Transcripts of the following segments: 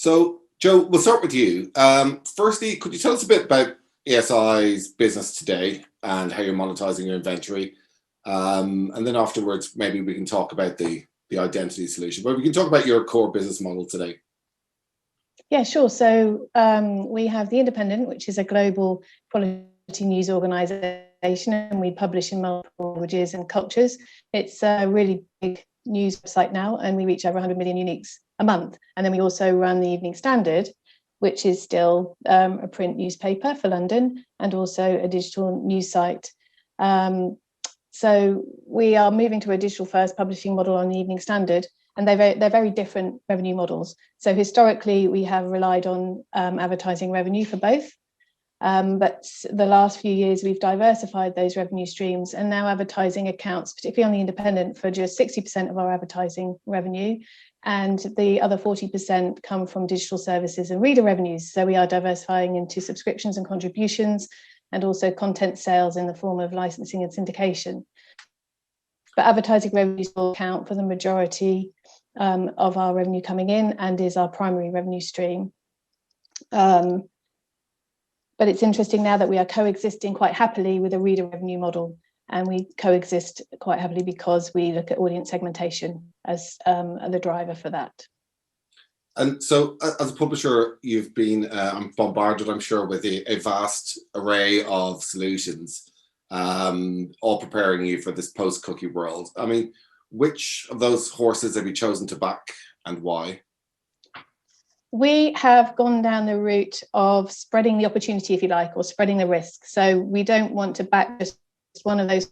So, Joe, we'll start with you. Firstly, could you tell us a bit about ASI's business today and how you're monetizing your inventory? And then afterwards, maybe we can talk about the identity solution. But we can talk about your core business model today. Yeah, sure. So we have The Independent, which is a global quality news organisation, and we publish in multiple languages and cultures. It's a really big news website now, and we reach over 100 million uniques a month. And then we also run the Evening Standard, which is still a print newspaper for London and also a digital news site. So we are moving to a digital first publishing model on the Evening Standard, and they're very different revenue models. So historically, we have relied on advertising revenue for both. But the last few years, we've diversified those revenue streams, and now advertising accounts, particularly on the Independent, for just 60% of our advertising revenue. And the other 40% come from digital services and reader revenues. So we are diversifying into subscriptions and contributions, and also content sales in the form of licensing and syndication. But advertising revenues will account for the majority of our revenue coming in and is our primary revenue stream. But it's interesting now that we are coexisting quite happily with a reader revenue model, and we coexist quite happily because we look at audience segmentation as the driver for that. And so, as a publisher, you've been bombarded, I'm sure, with a vast array of solutions, all preparing you for this post-cookie world. I mean, which of those horses have you chosen to back, and why? We have gone down the route of spreading the opportunity, if you like, or spreading the risk. So we don't want to back just one of those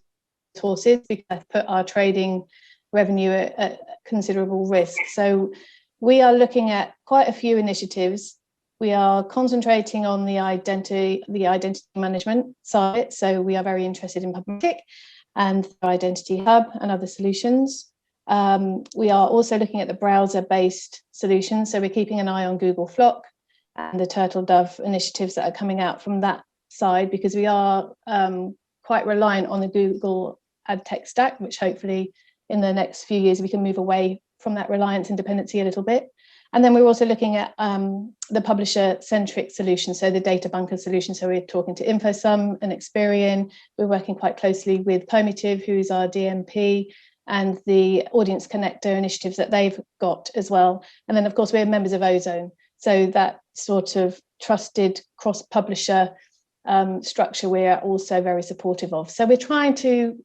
horses, because I've put our trading revenue at considerable risk. So we are looking at quite a few initiatives. We are concentrating on the identity management side. So we are very interested in PubMatic and Identity Hub and other solutions. We are also looking at the browser-based solutions. So we're keeping an eye on Google Flock and the Turtle Dove initiatives that are coming out from that side, because we are quite reliant on the Google ad tech stack, which hopefully in the next few years we can move away from that reliance and dependency a little bit. And then we're also looking at the publisher-centric solution, so the data bunker solution. So we're talking to InfoSum and Experian. We're working quite closely with Permutive, who's our DMP, and the audience connector initiatives that they've got as well. And then, of course, we're members of Ozone. So that sort of trusted cross-publisher structure we're also very supportive of. So we're trying to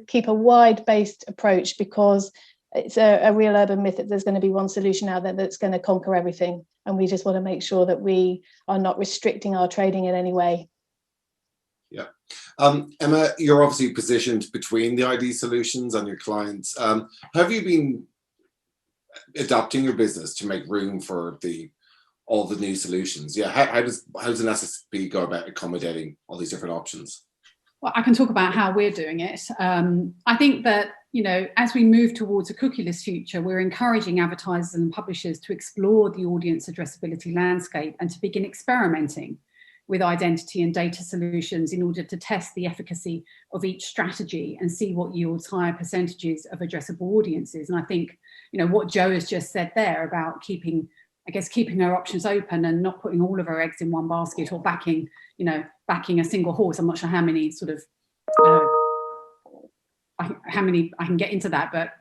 keep a wide-based approach, because it's a real urban myth that there's going to be one solution out there that's going to conquer everything. And we just want to make sure that we are not restricting our trading in any way. Yeah. Emma, you're obviously positioned between the ID solutions and your clients. Have you been adapting your business to make room for all the new solutions? Yeah. How does an SSP go about accommodating all these different options? Well, I can talk about how we're doing it. I think that, as we move towards a cookieless future, we're encouraging advertisers and publishers to explore the audience addressability landscape and to begin experimenting with identity and data solutions in order to test the efficacy of each strategy and see what yields higher percentages of addressable audiences. And I think, what Joe has just said there about keeping our options open and not putting all of our eggs in one basket, or backing a single horse. I'm not sure how many how many I can get into that, but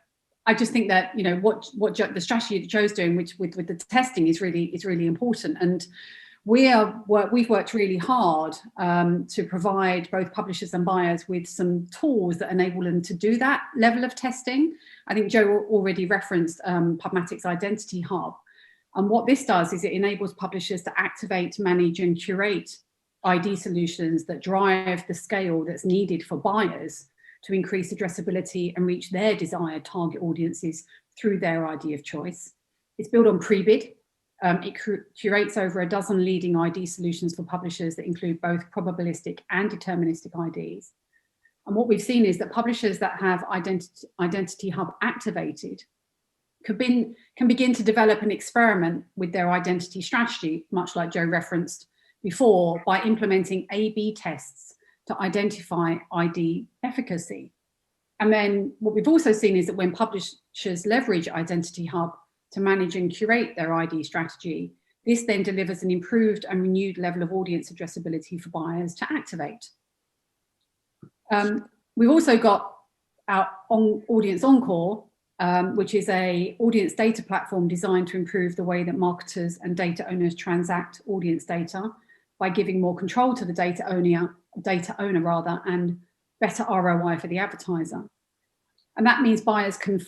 I just think that the strategy that Joe's doing, which with the testing, is really important. And we've worked really hard to provide both publishers and buyers with some tools that enable them to do that level of testing. I think Joe already referenced PubMatic's Identity Hub. And what this does is it enables publishers to activate, manage and curate ID solutions that drive the scale that's needed for buyers to increase addressability and reach their desired target audiences through their ID of choice. It's built on Prebid. It curates over a dozen leading ID solutions for publishers that include both probabilistic and deterministic IDs. And what we've seen is that publishers that have Identity Hub activated can begin to develop and experiment with their identity strategy, much like Joe referenced before, by implementing A/B tests to identify ID efficacy. And then what we've also seen is that when publishers leverage Identity Hub to manage and curate their ID strategy, this then delivers an improved and renewed level of audience addressability for buyers to activate. We've also got our Audience Encore, which is an audience data platform designed to improve the way that marketers and data owners transact audience data by giving more control to the data owner and better ROI for the advertiser. And that means buyers can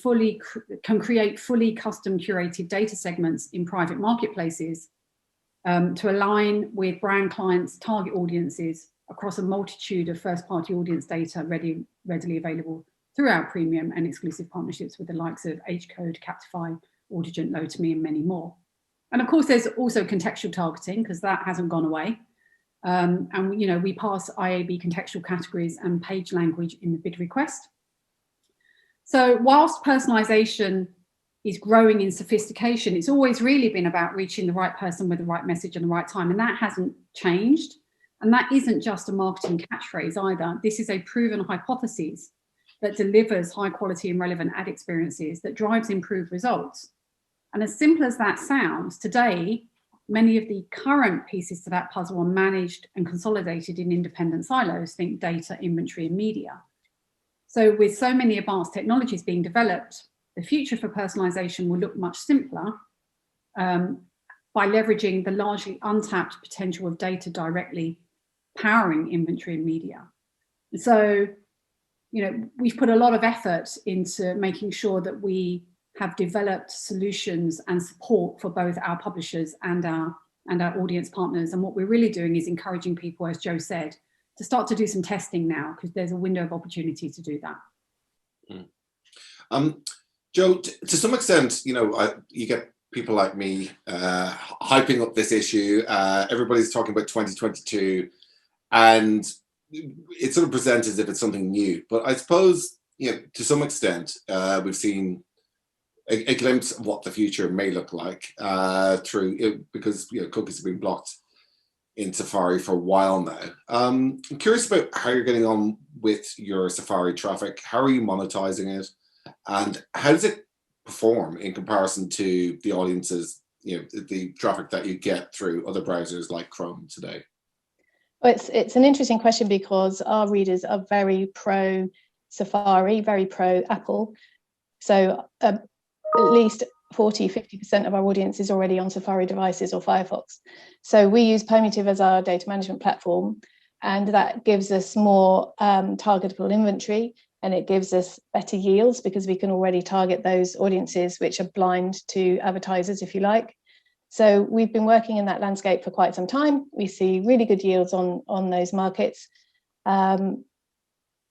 create fully custom curated data segments in private marketplaces to align with brand clients' target audiences across a multitude of first-party audience data readily available through our premium and exclusive partnerships with the likes of Hcode, Captify, Audigent, Lotame, and many more. And of course, there's also contextual targeting, because that hasn't gone away. And we pass IAB contextual categories and page language in the bid request. So whilst personalization is growing in sophistication, it's always really been about reaching the right person with the right message and the right time, and that hasn't changed. And that isn't just a marketing catchphrase either. This is a proven hypothesis that delivers high quality and relevant ad experiences that drives improved results. And as simple as that sounds, today, many of the current pieces to that puzzle are managed and consolidated in independent silos, think data, inventory, and media. So with so many advanced technologies being developed, the future for personalization will look much simpler by leveraging the largely untapped potential of data directly powering inventory and media. So, we've put a lot of effort into making sure that we have developed solutions and support for both our publishers and our audience partners. And what we're really doing is encouraging people, as Joe said, to start to do some testing now, because there's a window of opportunity to do that. Joe, to some extent, you get people like me hyping up this issue. Everybody's talking about 2022, and it's sort of presented as if it's something new. But I suppose, to some extent, we've seen a glimpse of what the future may look like through it, because cookies have been blocked in Safari for a while now. I'm curious about how you're getting on with your Safari traffic. How are you monetizing it, and how does it perform in comparison to the audiences, the traffic that you get through other browsers like Chrome today? Well, it's an interesting question, because our readers are very pro Safari, very pro Apple. So at least 40-50% of our audience is already on Safari devices or Firefox. So we use Permutive as our data management platform, and that gives us more targetable inventory, and it gives us better yields because we can already target those audiences which are blind to advertisers, if you like. So we've been working in that landscape for quite some time. We see really good yields on those markets. And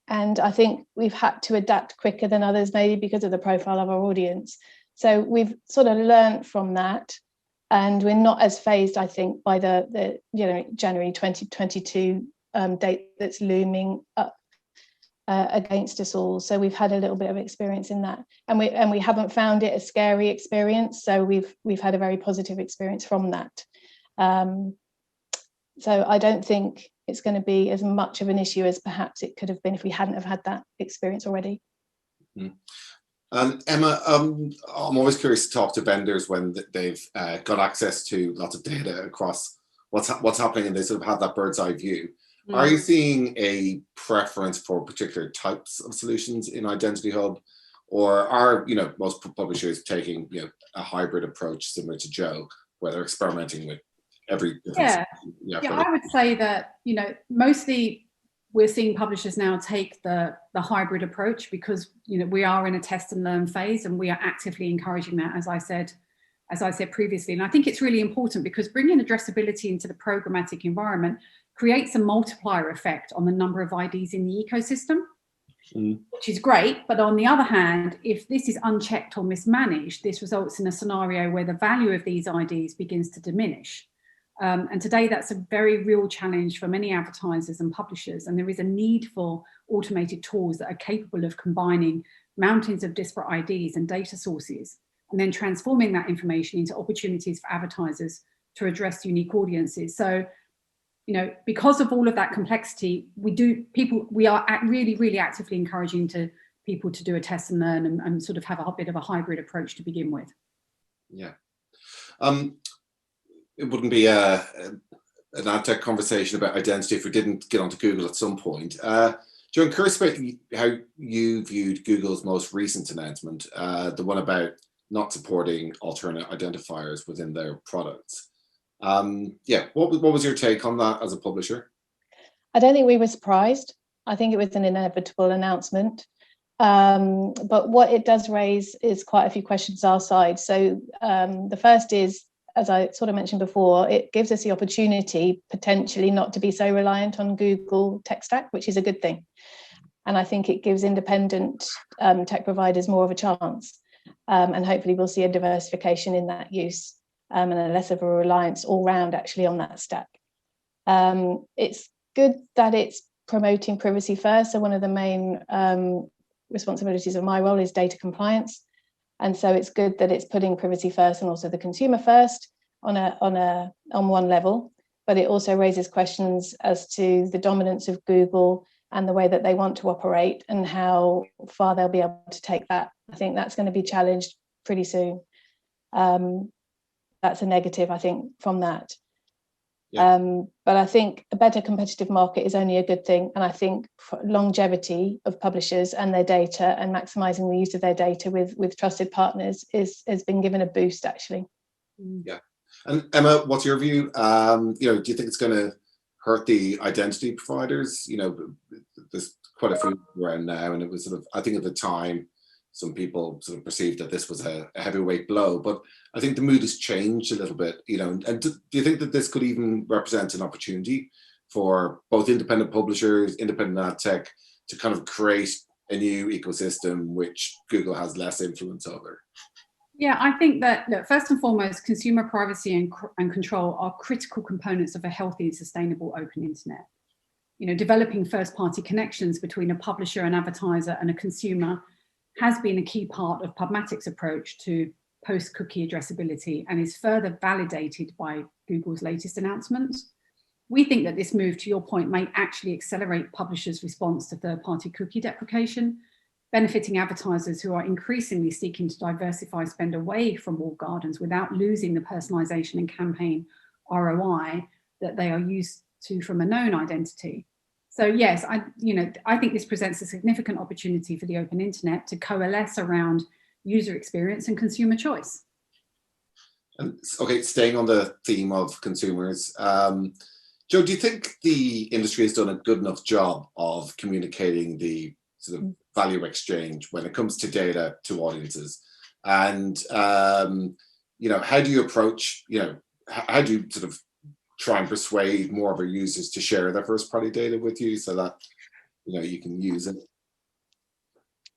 I think we've had to adapt quicker than others, maybe because of the profile of our audience. So we've sort of learned from that, and we're not as phased, I think, by the January 2022 date that's looming up against us all. So we've had a little bit of experience in that, and we haven't found it a scary experience. So we've had a very positive experience from that. So I don't think it's going to be as much of an issue as perhaps it could have been if we hadn't have had that experience already. Mm-hmm. Emma, I'm always curious to talk to vendors when they've got access to lots of data across what's happening, and they sort of have that bird's eye view. Mm. Are you seeing a preference for particular types of solutions in Identity Hub, or are most publishers taking a hybrid approach similar to Joe, where they're experimenting with every different I would say that mostly we're seeing publishers now take the hybrid approach, because we are in a test and learn phase, and we are actively encouraging that, as I said previously. And I think it's really important, because bringing addressability into the programmatic environment creates a multiplier effect on the number of IDs in the ecosystem, which is great. But on the other hand, if this is unchecked or mismanaged, this results in a scenario where the value of these IDs begins to diminish. And today that's a very real challenge for many advertisers and publishers. And there is a need for automated tools that are capable of combining mountains of disparate IDs and data sources, and then transforming that information into opportunities for advertisers to address unique audiences. So, because of all of that complexity, we are really, really actively encouraging people to do a test and learn, and sort of have a bit of a hybrid approach to begin with. Yeah. It wouldn't be an ad tech conversation about identity if we didn't get onto Google at some point. Joe, I'm curious about how you viewed Google's most recent announcement, the one about not supporting alternate identifiers within their products. Yeah, what was your take on that as a publisher? I don't think we were surprised. I think it was an inevitable announcement. But what it does raise is quite a few questions our side. So the first is, as I sort of mentioned before, it gives us the opportunity potentially not to be so reliant on Google tech stack, which is a good thing. And I think it gives independent tech providers more of a chance. And hopefully we'll see a diversification in that use and a less of a reliance all round actually on that stack. It's good that it's promoting privacy first. So one of the main responsibilities of my role is data compliance. And so it's good that it's putting privacy first and also the consumer first on one level, but it also raises questions as to the dominance of Google and the way that they want to operate and how far they'll be able to take that. I think that's going to be challenged pretty soon. That's a negative, I think, from that. Yeah. But I think a better competitive market is only a good thing. And I think longevity of publishers and their data and maximizing the use of their data with trusted partners has been given a boost, actually. Yeah. And Emma, what's your view? Do you think it's going to hurt the identity providers? There's quite a few around now, and it was sort of, I think at the time, some people sort of perceived that this was a heavyweight blow, but I think the mood has changed a little bit, and do you think that this could even represent an opportunity for both independent publishers, independent ad tech, to kind of create a new ecosystem which Google has less influence over? Yeah, I think that, look, first and foremost, consumer privacy and control are critical components of a healthy and sustainable open internet. Developing first-party connections between a publisher, an advertiser, and a consumer has been a key part of PubMatic's approach to post-cookie addressability and is further validated by Google's latest announcements. We think that this move, to your point, may actually accelerate publishers' response to third-party cookie deprecation, benefiting advertisers who are increasingly seeking to diversify spend away from walled gardens without losing the personalization and campaign ROI that they are used to from a known identity. So yes, I think this presents a significant opportunity for the open internet to coalesce around user experience and consumer choice. And okay, staying on the theme of consumers, Joe, do you think the industry has done a good enough job of communicating the sort of value exchange when it comes to data to audiences? And how do you approach, how do you sort of try and persuade more of our users to share their first party data with you so that you can use it?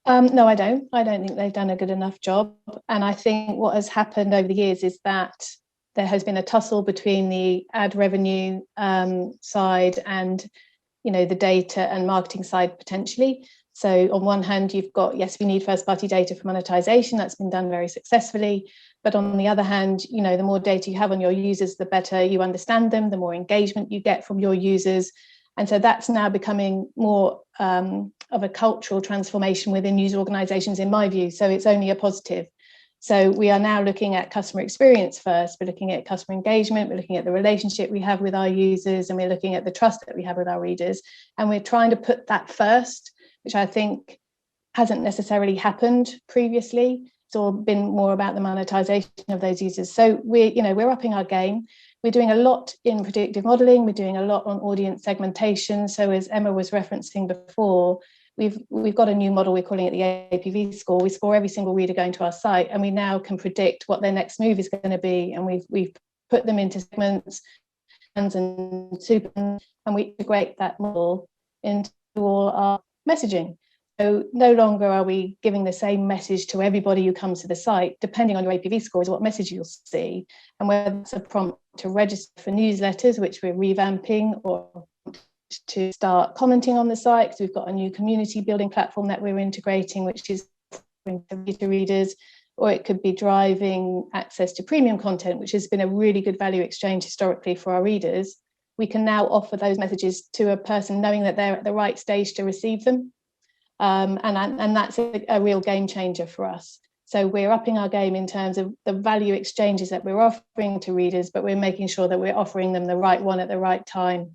No, I don't think they've done a good enough job. And I think what has happened over the years is that there has been a tussle between the ad revenue side and the data and marketing side potentially. So on one hand, you've got, yes, we need first party data for monetization. That's been done very successfully. But on the other hand, the more data you have on your users, the better you understand them, the more engagement you get from your users. And so that's now becoming more of a cultural transformation within user organizations, in my view. So it's only a positive. So we are now looking at customer experience first. We're looking at customer engagement. We're looking at the relationship we have with our users, and we're looking at the trust that we have with our readers. And we're trying to put that first, which I think hasn't necessarily happened previously. It's all been more about the monetization of those users. So we're upping our game. We're doing a lot in predictive modeling. We're doing a lot on audience segmentation. So as Emma was referencing before, we've got a new model. We're calling it the APV score. We score every single reader going to our site, and we now can predict what their next move is going to be. And we've put them into segments and super, and we integrate that model into all our messaging. So no longer are we giving the same message to everybody who comes to the site. Depending on your APV score is what message you'll see, and whether it's a prompt to register for newsletters, which we're revamping, or to start commenting on the site, because we've got a new community building platform that we're integrating, which is to readers, or it could be driving access to premium content, which has been a really good value exchange historically for our readers. We can now offer those messages to a person knowing that they're at the right stage to receive them. And that's a real game changer for us. So we're upping our game in terms of the value exchanges that we're offering to readers, but we're making sure that we're offering them the right one at the right time.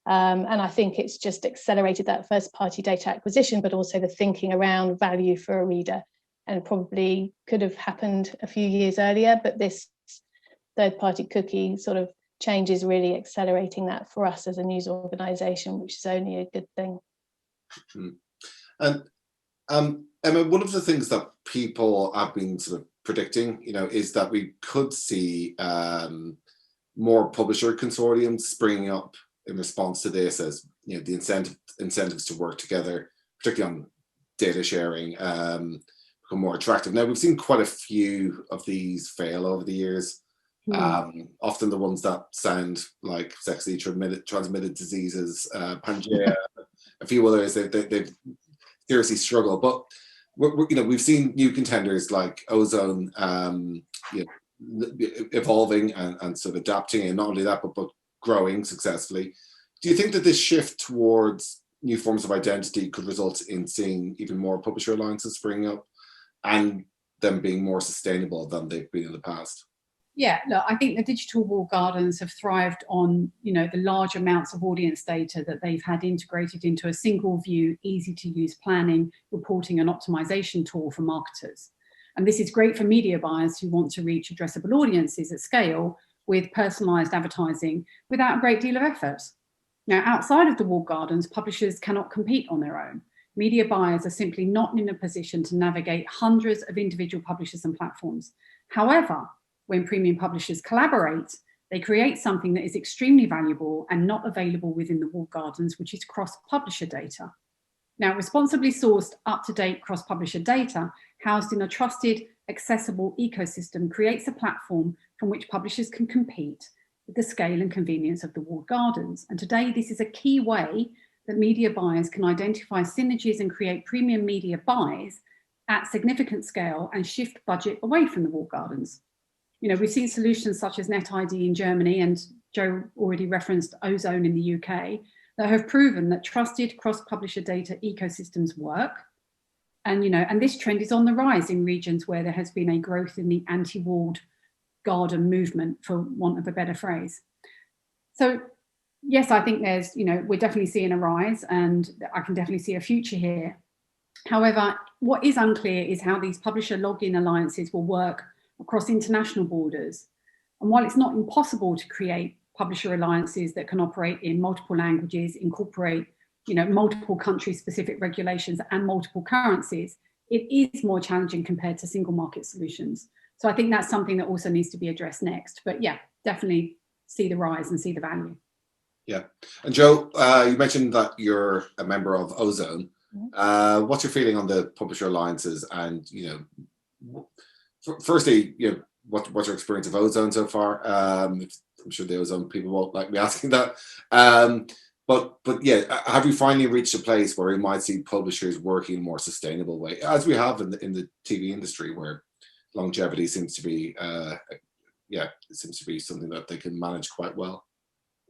And I think it's just accelerated that first party data acquisition, but also the thinking around value for a reader, and probably could have happened a few years earlier, but this third party cookie sort of change is really accelerating that for us as a news organisation, which is only a good thing. And Emma, one of the things that people have been sort of predicting, is that we could see more publisher consortiums springing up in response to this, as the incentives to work together, particularly on data sharing, become more attractive. Now, we've seen quite a few of these fail over the years. Often the ones that sound like sexually transmitted diseases, Pangea, a few others, they've seriously struggled. But we've seen new contenders like Ozone, evolving and sort of adapting, and not only that, but growing successfully. Do you think that this shift towards new forms of identity could result in seeing even more publisher alliances springing up, and them being more sustainable than they've been in the past? Yeah, look, I think the digital walled gardens have thrived on, the large amounts of audience data that they've had integrated into a single view, easy to use planning, reporting and optimization tool for marketers. And this is great for media buyers who want to reach addressable audiences at scale with personalized advertising without a great deal of effort. Now, outside of the walled gardens, publishers cannot compete on their own. Media buyers are simply not in a position to navigate hundreds of individual publishers and platforms. However, when premium publishers collaborate, they create something that is extremely valuable and not available within the walled gardens, which is cross-publisher data. Now, responsibly sourced, up-to-date cross-publisher data housed in a trusted, accessible ecosystem creates a platform from which publishers can compete with the scale and convenience of the walled gardens. And today, this is a key way that media buyers can identify synergies and create premium media buys at significant scale and shift budget away from the walled gardens. We've seen solutions such as NetID in Germany, and Joe already referenced Ozone in the UK, that have proven that trusted cross-publisher data ecosystems work. And this trend is on the rise in regions where there has been a growth in the anti-walled garden movement, for want of a better phrase. So yes, I think there's, we're definitely seeing a rise, and I can definitely see a future here. However, what is unclear is how these publisher login alliances will work across international borders. And while it's not impossible to create publisher alliances that can operate in multiple languages, incorporate, multiple country-specific regulations and multiple currencies, it is more challenging compared to single market solutions. So I think that's something that also needs to be addressed next. But yeah, definitely see the rise and see the value. Yeah. And Joe, you mentioned that you're a member of Ozone. What's your feeling on the publisher alliances? And, firstly, what's your experience of Ozone so far? I'm sure the Ozone people won't like me asking that. But yeah, have you finally reached a place where we might see publishers working in a more sustainable way, as we have in the TV industry, where longevity seems to be something that they can manage quite well?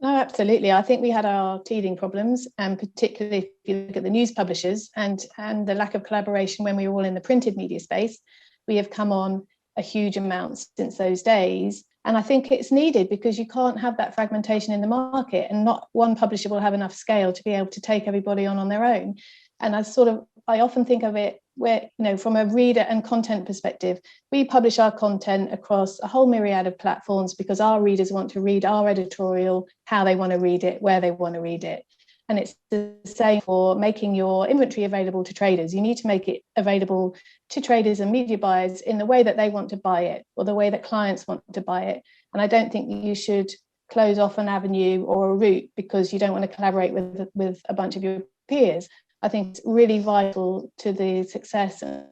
No, absolutely. I think we had our teething problems, and particularly if you look at the news publishers and the lack of collaboration when we were all in the printed media space. We have come on a huge amount since those days. And I think it's needed, because you can't have that fragmentation in the market, and not one publisher will have enough scale to be able to take everybody on their own. And I often think of it where, from a reader and content perspective, we publish our content across a whole myriad of platforms because our readers want to read our editorial, how they want to read it, where they want to read it. And it's the same for making your inventory available to traders. You need to make it available to traders and media buyers in the way that they want to buy it, or the way that clients want to buy it. And I don't think you should close off an avenue or a route because you don't want to collaborate with a bunch of your peers. I think it's really vital to the success of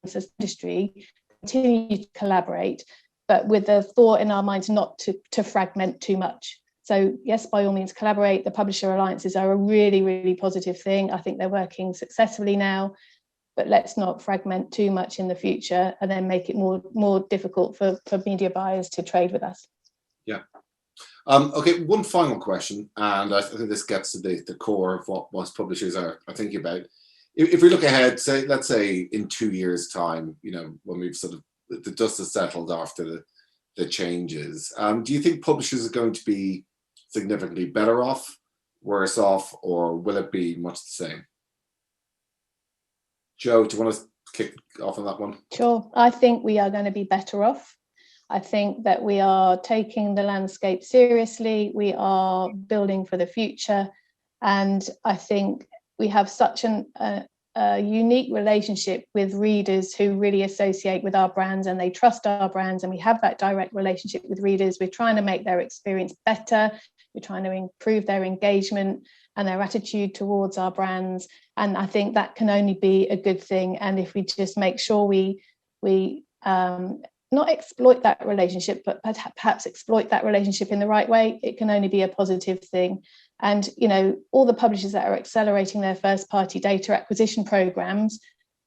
this industry, continue to collaborate, but with the thought in our minds not to fragment too much. So yes, by all means, collaborate. The publisher alliances are a really, really positive thing. I think they're working successfully now, but let's not fragment too much in the future and then make it more difficult for media buyers to trade with us. Yeah. Okay, one final question, and I think this gets to the core of what most publishers are thinking about. if we look ahead, say, let's say in 2 years' time, you know, when we've sort of, the dust has settled after the changes, do you think publishers are going to be significantly better off, worse off, or will it be much the same? Joe, do you want to kick off on that one? Sure. I think we are going to be better off. I think that we are taking the landscape seriously. We are building for the future. And I think we have such a unique relationship with readers who really associate with our brands and they trust our brands. And we have that direct relationship with readers. We're trying to make their experience better. We're trying to improve their engagement and their attitude towards our brands. And I think that can only be a good thing. And if we just make sure we not exploit that relationship, but perhaps exploit that relationship in the right way, it can only be a positive thing. And, you know, all the publishers that are accelerating their first party data acquisition programs,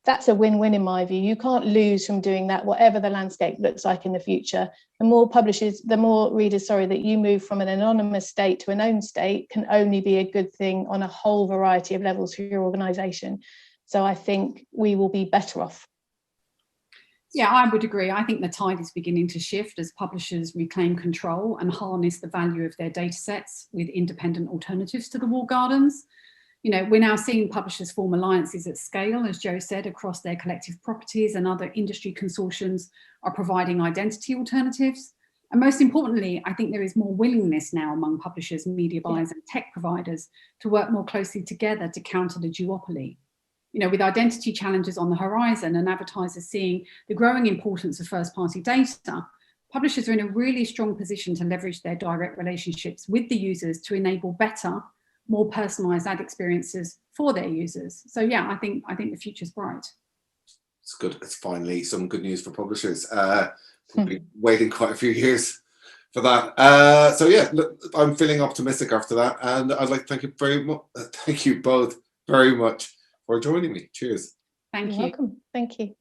that's a win-win in my view. You can't lose from doing that, whatever the landscape looks like in the future. The more publishers, the more readers, that you move from an anonymous state to a known state can only be a good thing on a whole variety of levels for your organization. So I think we will be better off. Yeah, I would agree. I think the tide is beginning to shift as publishers reclaim control and harness the value of their data sets with independent alternatives to the walled gardens. You know, we're now seeing publishers form alliances at scale, as Joe said, across their collective properties, and other industry consortiums are providing identity alternatives. And most importantly, I think there is more willingness now among publishers, media buyers and tech providers to work more closely together to counter the duopoly. You know, with identity challenges on the horizon and advertisers seeing the growing importance of first-party data, publishers are in a really strong position to leverage their direct relationships with the users to enable better, more personalized ad experiences for their users. So yeah, I think the future's bright. It's good. It's finally some good news for publishers. We've been waiting quite a few years for that. So yeah, look, I'm feeling optimistic after that, and I'd like to thank you very much. Thank you both very much for joining me. Cheers. Thank you. You're welcome. Thank you.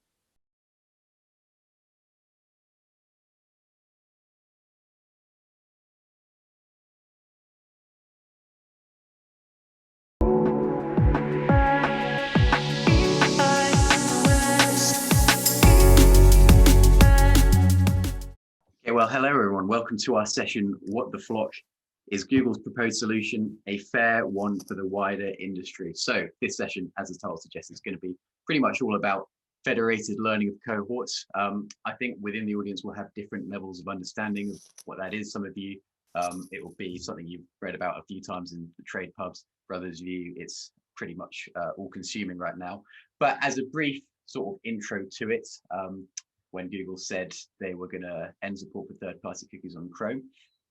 Okay, well, hello everyone. Welcome to our session, What the Flock? Is Google's proposed solution a fair one for the wider industry? So this session, as the title suggests, is going to be pretty much all about federated learning of cohorts. I think within the audience we'll have different levels of understanding of what that is. Some of you, it will be something you've read about a few times in the trade pubs. For others of you, it's pretty much all consuming right now. But as a brief sort of intro to it, when Google said they were going to end support for third-party cookies on Chrome,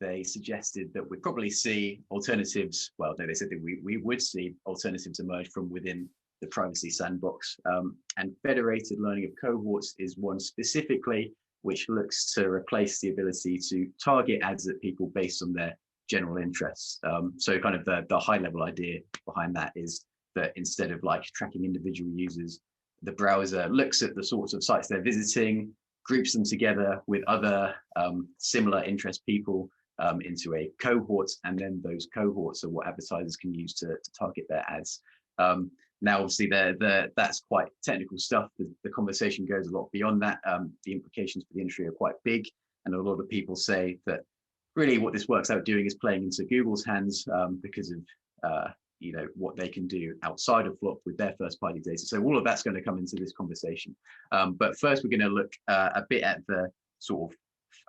they suggested that we'd probably see alternatives. Well, no, they said that we would see alternatives emerge from within the privacy sandbox. And federated learning of cohorts is one specifically which looks to replace the ability to target ads at people based on their general interests. So kind of the high level idea behind that is that instead of like tracking individual users, the browser looks at the sorts of sites they're visiting, groups them together with other similar interest people into a cohort, and then those cohorts are what advertisers can use to target their ads. Now, obviously, that's quite technical stuff. The conversation goes a lot beyond that. The implications for the industry are quite big, and a lot of people say that really what this works out doing is playing into Google's hands because of what they can do outside of FLoC with their first-party data. So all of that's going to come into this conversation. But first, we're going to look a bit at the sort of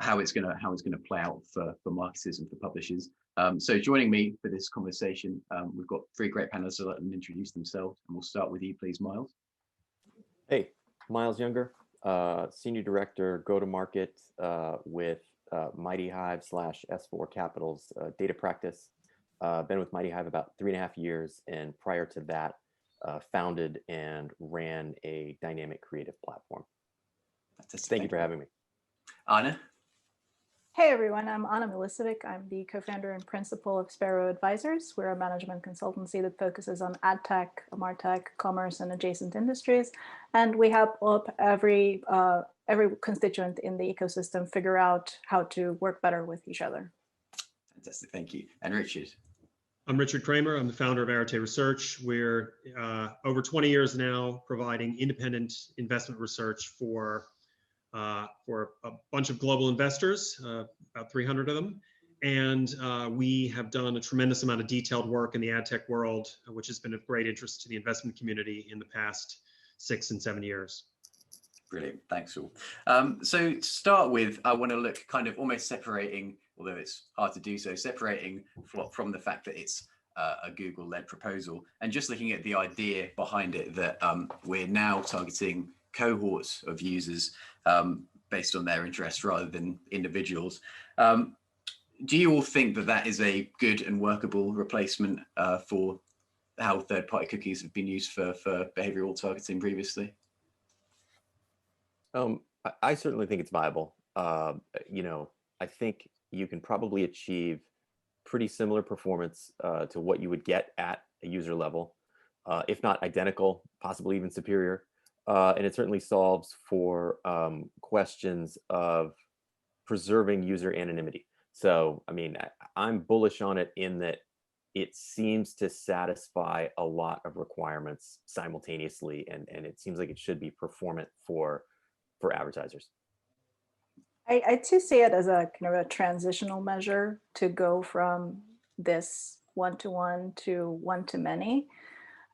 how it's going to play out for marketers and for publishers. So joining me for this conversation, we've got three great panelists. So let them introduce themselves, and we'll start with you, please, Miles. Hey, Miles Younger, Senior Director, Go-to-Market with Mighty Hive / S4 Capital's data practice. Been with Mighty Hive about 3.5 years, and prior to that, founded and ran a dynamic creative platform. Thank you for having me. Anna. Hey everyone, I'm Anna Milicevic. I'm the co-founder and principal of Sparrow Advisors. We're a management consultancy that focuses on ad tech, martech, commerce, and adjacent industries. And we help every constituent in the ecosystem figure out how to work better with each other. Fantastic, thank you. And Richard. I'm Richard Kramer. I'm the founder of Arete Research. We're over 20 years now providing independent investment research for a bunch of global investors, about 300 of them. And we have done a tremendous amount of detailed work in the ad tech world, which has been of great interest to the investment community in the past 6 and 7 years. Brilliant, thanks all. So to start with, I want to look kind of almost separating, although it's hard to do so, separating FLoC from the fact that it's a Google-led proposal, and just looking at the idea behind it that we're now targeting cohorts of users based on their interests rather than individuals. Do you all think that that is a good and workable replacement for how third-party cookies have been used for behavioral targeting previously? I certainly think it's viable. You know, I think you can probably achieve pretty similar performance to what you would get at a user level, if not identical, possibly even superior. And it certainly solves for questions of preserving user anonymity. So, I mean, I'm bullish on it in that it seems to satisfy a lot of requirements simultaneously, and it seems like it should be performant for advertisers. I too see it as a kind of a transitional measure to go from this one-to-one to one-to-many.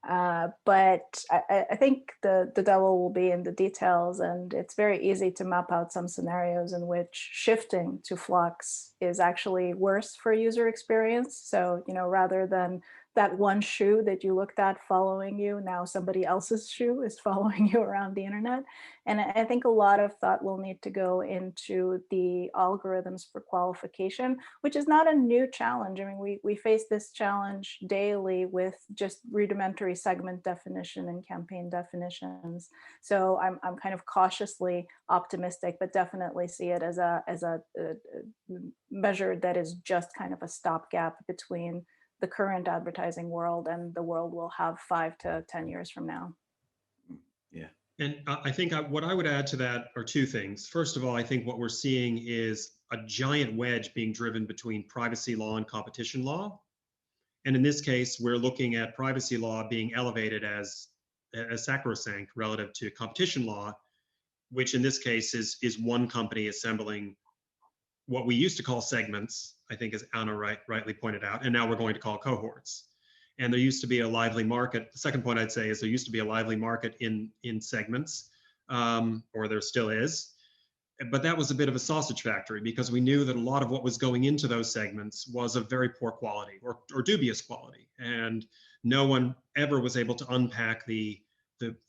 But I think the devil will be in the details, and it's very easy to map out some scenarios in which shifting to FLoCs is actually worse for user experience. So, you know, rather than that one shoe that you looked at following you, now somebody else's shoe is following you around the internet. And I think a lot of thought will need to go into the algorithms for qualification, which is not a new challenge. I mean, we face this challenge daily with just rudimentary segment definition and campaign definitions. So I'm kind of cautiously optimistic, but definitely see it as a measure that is just kind of a stopgap between the current advertising world and the world we'll have 5 to 10 years from now. Yeah. And I think what I would add to that are two things. First of all, I think what we're seeing is a giant wedge being driven between privacy law and competition law. And in this case, we're looking at privacy law being elevated as sacrosanct relative to competition law, which in this case is one company assembling what we used to call segments, I think as Anna rightly pointed out, and now we're going to call cohorts. And there used to be a lively market. The second point I'd say is there used to be a lively market in segments, or there still is. But that was a bit of a sausage factory because we knew that a lot of what was going into those segments was of very poor quality or dubious quality. And no one ever was able to unpack the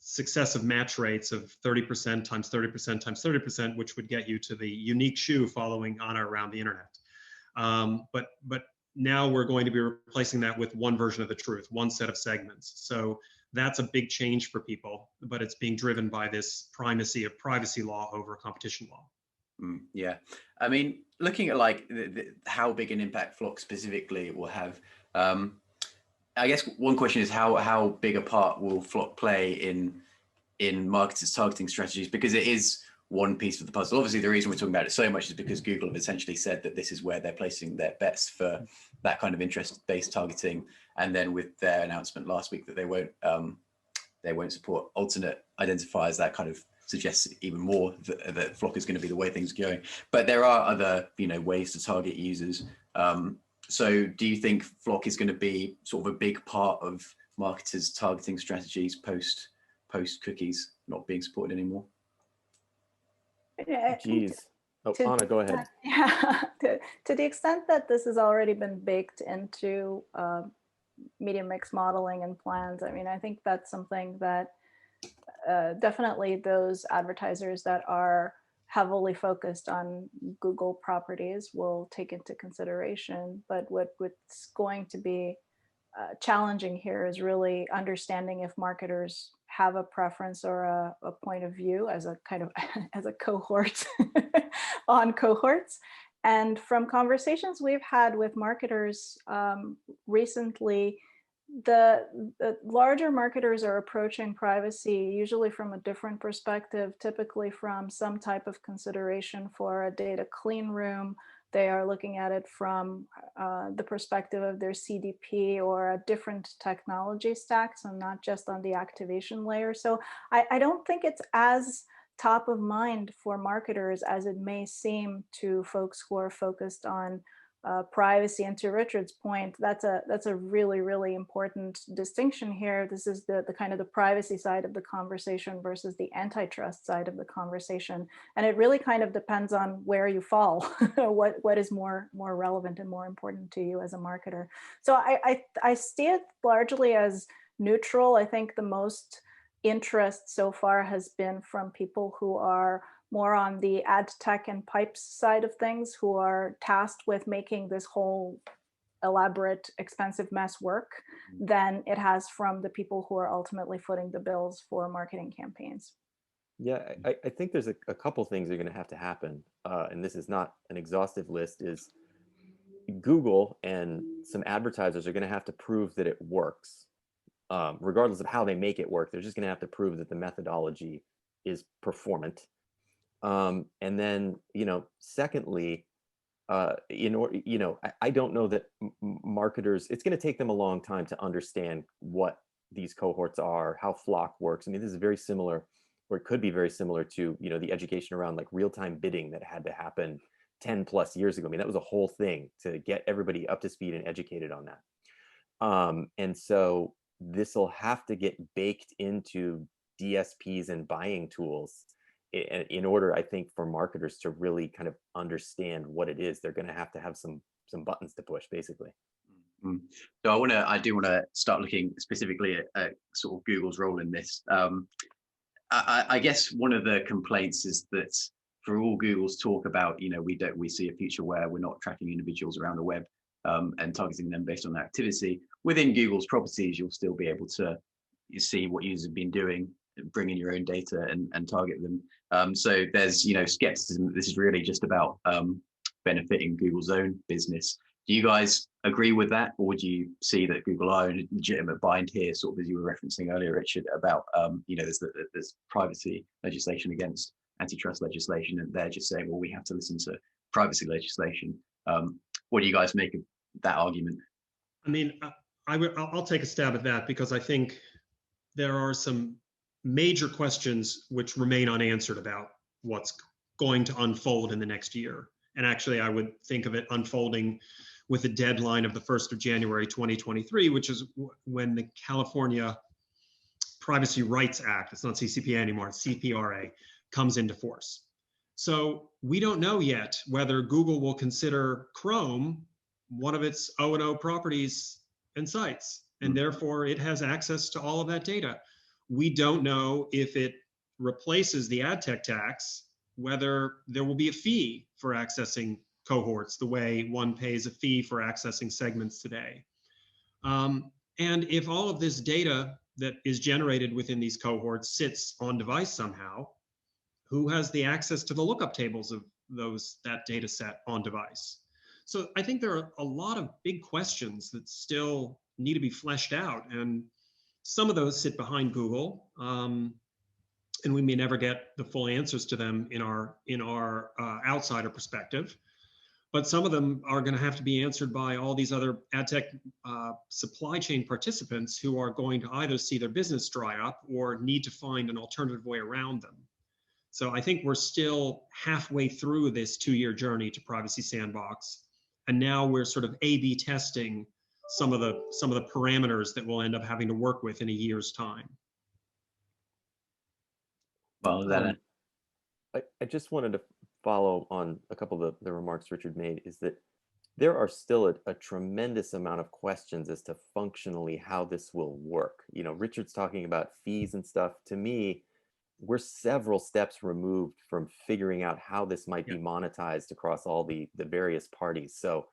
successive match rates of 30% times 30% times 30%, which would get you to the unique shoe following Anna around the internet. But now we're going to be replacing that with one version of the truth, one set of segments. So that's a big change for people, but it's being driven by this primacy of privacy law over competition law. Yeah, I mean, looking at like how big an impact FLoC specifically will have, I guess one question is how big a part will FLoC play in marketers' targeting strategies, because it is one piece of the puzzle. Obviously, the reason we're talking about it so much is because Google have essentially said that this is where they're placing their bets for that kind of interest-based targeting. And then with their announcement last week that they won't support alternate identifiers, that kind of suggests even more that FLoC is going to be the way things are going. But there are other, ways to target users. So do you think FLoC is going to be sort of a big part of marketers' targeting strategies post cookies not being supported anymore? Geez. Oh, Anna, go ahead. Yeah, to the extent that this has already been baked into media mix modeling and plans, I mean, I think that's something that definitely those advertisers that are heavily focused on Google properties will take into consideration. But what's going to be challenging here is really understanding if marketers have a preference or a point of view as a kind of as a cohort on cohorts. And from conversations we've had with marketers recently, the larger marketers are approaching privacy usually from a different perspective, typically from some type of consideration for a data clean room, They are looking at it from the perspective of their CDP or a different technology stack, so not just on the activation layer. So I don't think it's as top of mind for marketers as it may seem to folks who are focused on privacy. And to Richard's point, that's a really, really important distinction here. This is the kind of the privacy side of the conversation versus the antitrust side of the conversation. And it really kind of depends on where you fall, what is more relevant and more important to you as a marketer. So I see it largely as neutral. I think the most interest so far has been from people who are more on the ad tech and pipes side of things, who are tasked with making this whole elaborate, expensive mess work, than it has from the people who are ultimately footing the bills for marketing campaigns. Yeah, I think there's a couple things that are going to have to happen, and this is not an exhaustive list, is Google and some advertisers are going to have to prove that it works. Regardless of how they make it work, they're just going to have to prove that the methodology is performant. And then, secondly, I don't know that marketers, it's going to take them a long time to understand what these cohorts are, how FLoC works. I mean, this is very similar, or it could be very similar to, the education around like real-time bidding that had to happen 10 plus years ago. I mean, that was a whole thing to get everybody up to speed and educated on that. And so this will have to get baked into DSPs and buying tools in order, I think, for marketers to really kind of understand what it is. They're going to have some buttons to push, basically. So I do want to start looking specifically at sort of Google's role in this. I guess one of the complaints is that for all Google's talk about, we see a future where we're not tracking individuals around the web and targeting them based on their activity. Within Google's properties, you'll still be able to see what users have been doing, bring in your own data and target them. So there's, skepticism that this is really just about benefiting Google's own business. Do you guys agree with that, or would you see that Google are a legitimate bind here, sort of as you were referencing earlier, Richard, about there's privacy legislation against antitrust legislation, and they're just saying, well, we have to listen to privacy legislation. What do you guys make of that argument? I mean, I'll take a stab at that, because I think there are some major questions which remain unanswered about what's going to unfold in the next year. And actually, I would think of it unfolding with a deadline of the 1st of January 2023, which is when the California Privacy Rights Act, it's not CCPA anymore, it's CPRA, comes into force. So we don't know yet whether Google will consider Chrome one of its O&O properties and sites, and therefore it has access to all of that data. We don't know if it replaces the ad tech tax, whether there will be a fee for accessing cohorts the way one pays a fee for accessing segments today. And if all of this data that is generated within these cohorts sits on device somehow, who has the access to the lookup tables of that data set on device? So I think there are a lot of big questions that still need to be fleshed out, and some of those sit behind Google, and we may never get the full answers to them in our outsider perspective. But some of them are going to have to be answered by all these other ad tech supply chain participants who are going to either see their business dry up or need to find an alternative way around them. So I think we're still halfway through this 2-year journey to Privacy Sandbox, and now we're sort of A/B testing some of the parameters that we'll end up having to work with in a year's time. Well, I just wanted to follow on a couple of the remarks Richard made, is that there are still a tremendous amount of questions as to functionally how this will work. Richard's talking about fees and stuff. To me, we're several steps removed from figuring out how this might be monetized across all the various parties. So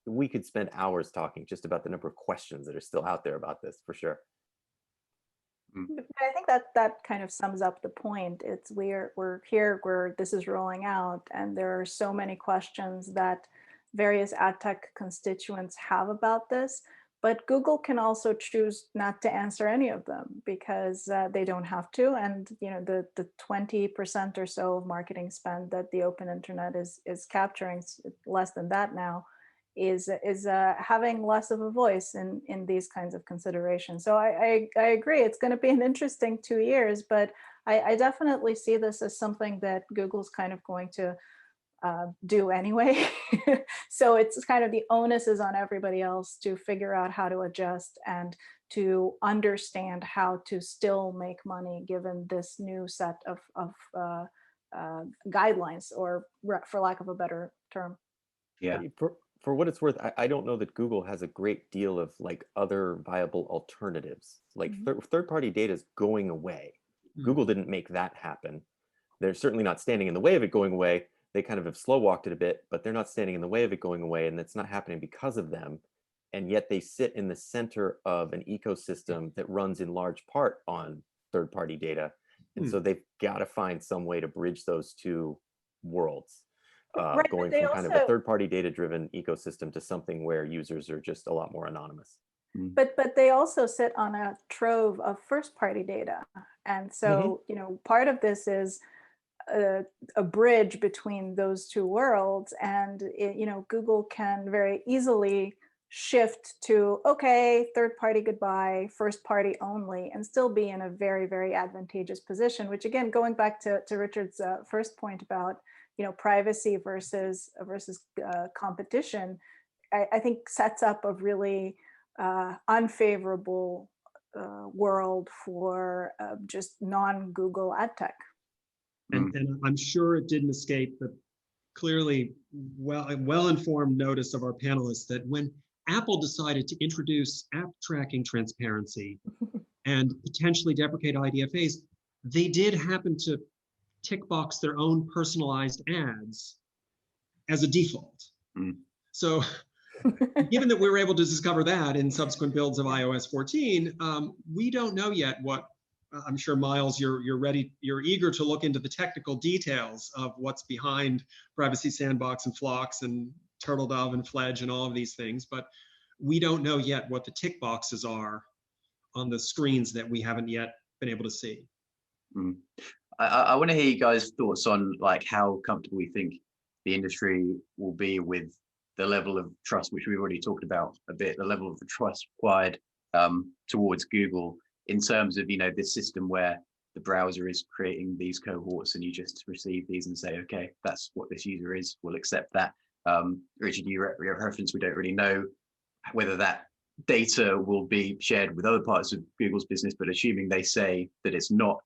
we could spend hours talking just about the number of questions that are still out there about this, for sure. I think that kind of sums up the point. It's we're here where this is rolling out, and there are so many questions that various ad tech constituents have about this. But Google can also choose not to answer any of them because they don't have to. And the 20% or so of marketing spend that the open internet is capturing, less than that now, is having less of a voice in these kinds of considerations. So I agree, it's going to be an interesting 2 years, but I definitely see this as something that Google's kind of going to do anyway. So it's kind of the onus is on everybody else to figure out how to adjust and to understand how to still make money given this new set of guidelines, or for lack of a better term. Yeah. For what it's worth, I don't know that Google has a great deal of like other viable alternatives. Like third-party data is going away. Google didn't make that happen. They're certainly not standing in the way of it going away. They kind of have slow walked it a bit, but they're not standing in the way of it going away, and it's not happening because of them. And yet they sit in the center of an ecosystem that runs in large part on third-party data. And so they've got to find some way to bridge those two worlds, Right, going from kind of a third-party data-driven ecosystem to something where users are just a lot more anonymous. But they also sit on a trove of first-party data. And so, part of this is a bridge between those two worlds, and Google can very easily shift to, okay, third party goodbye, first party only, and still be in a very, very advantageous position, which again, going back to Richard's first point about privacy versus competition, I think sets up a really unfavorable world for just non-Google ad tech. And I'm sure it didn't escape the clearly well-informed notice of our panelists that when Apple decided to introduce app tracking transparency and potentially deprecate IDFAs, they did happen to tick box their own personalized ads as a default. So given that we were able to discover that in subsequent builds of iOS 14, we don't know yet what. I'm sure, Miles, you're eager to look into the technical details of what's behind Privacy Sandbox and Phlox and Turtle Dove and Fledge and all of these things, but we don't know yet what the tick boxes are on the screens that we haven't yet been able to see. I want to hear you guys' thoughts on like how comfortable you think the industry will be with the level of trust, which we've already talked about a bit, the level of the trust required towards Google, in terms of, this system where the browser is creating these cohorts and you just receive these and say, okay, that's what this user is, we'll accept that. Richard, you referenced, we don't really know whether that data will be shared with other parts of Google's business, but assuming they say that it's not,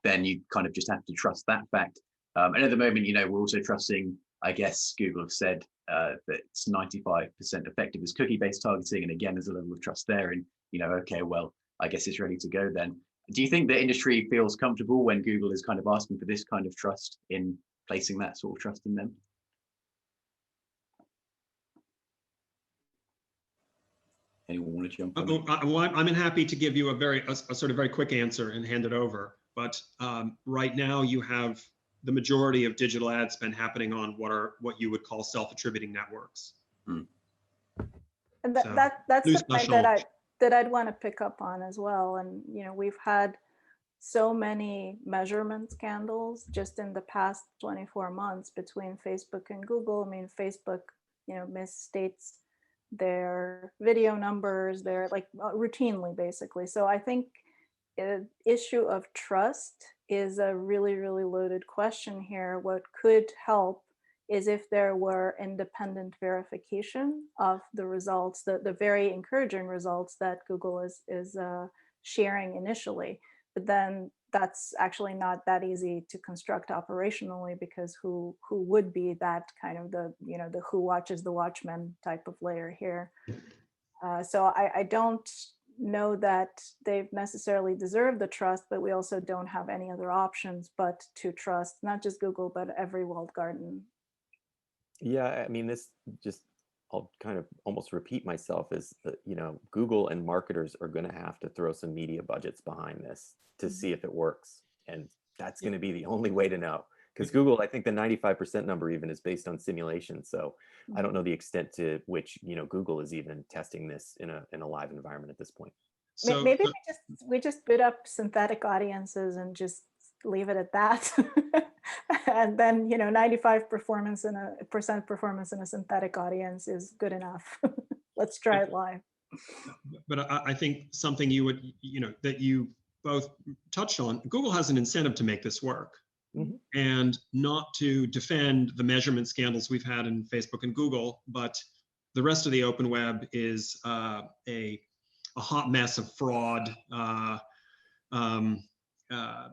then you kind of just have to trust that fact. And at the moment, we're also trusting, I guess Google have said that it's 95% effective as cookie-based targeting. And again, there's a level of trust there. And, okay, well, I guess it's ready to go then. Do you think the industry feels comfortable when Google is kind of asking for this kind of trust in placing that sort of trust in them? Anyone want to jump in? I'm happy to give you a sort of very quick answer and hand it over. But right now you have the majority of digital ad spend happening on what you would call self-attributing networks. And that's the point that I'd want to pick up on as well. And we've had so many measurement scandals just in the past 24 months between Facebook and Google. I mean, Facebook, misstates their video numbers, they're like routinely, basically. So I think an issue of trust is a really, really loaded question here. What could help is if there were independent verification of the results, the very encouraging results that Google is sharing initially. But then that's actually not that easy to construct operationally, because who would be that kind of the who watches the watchman type of layer here. So I don't know that they've necessarily deserved the trust, but we also don't have any other options but to trust not just Google, but every walled garden. Yeah, I mean, this just, I'll kind of almost repeat myself, is that, Google and marketers are going to have to throw some media budgets behind this to see if it works. And that's going to be the only way to know. Because Google, I think the 95% number even is based on simulation. So I don't know the extent to which, Google is even testing this in a live environment at this point. So Maybe we just boot up synthetic audiences and just leave it at that. And then 95% performance in a synthetic audience is good enough. Let's try it live. but I think something that you both touched on, Google has an incentive to make this work. Mhm. And not to defend the measurement scandals we've had in Facebook and Google, but the rest of the open web is a hot mess of fraud,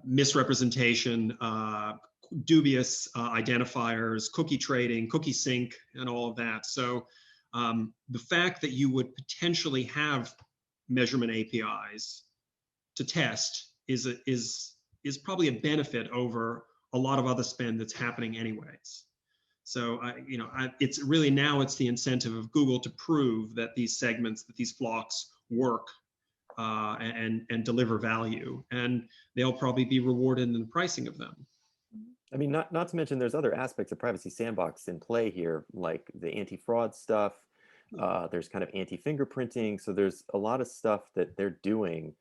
misrepresentation, dubious identifiers, cookie trading, cookie sync, and all of that. So the fact that you would potentially have measurement APIs to test is probably a benefit over a lot of other spend that's happening anyways. So it's really now it's the incentive of Google to prove that these segments, that these flocks work and deliver value, and they'll probably be rewarded in the pricing of them. I mean, not to mention there's other aspects of Privacy Sandbox in play here, like the anti-fraud stuff. There's kind of anti-fingerprinting. So there's a lot of stuff that they're doing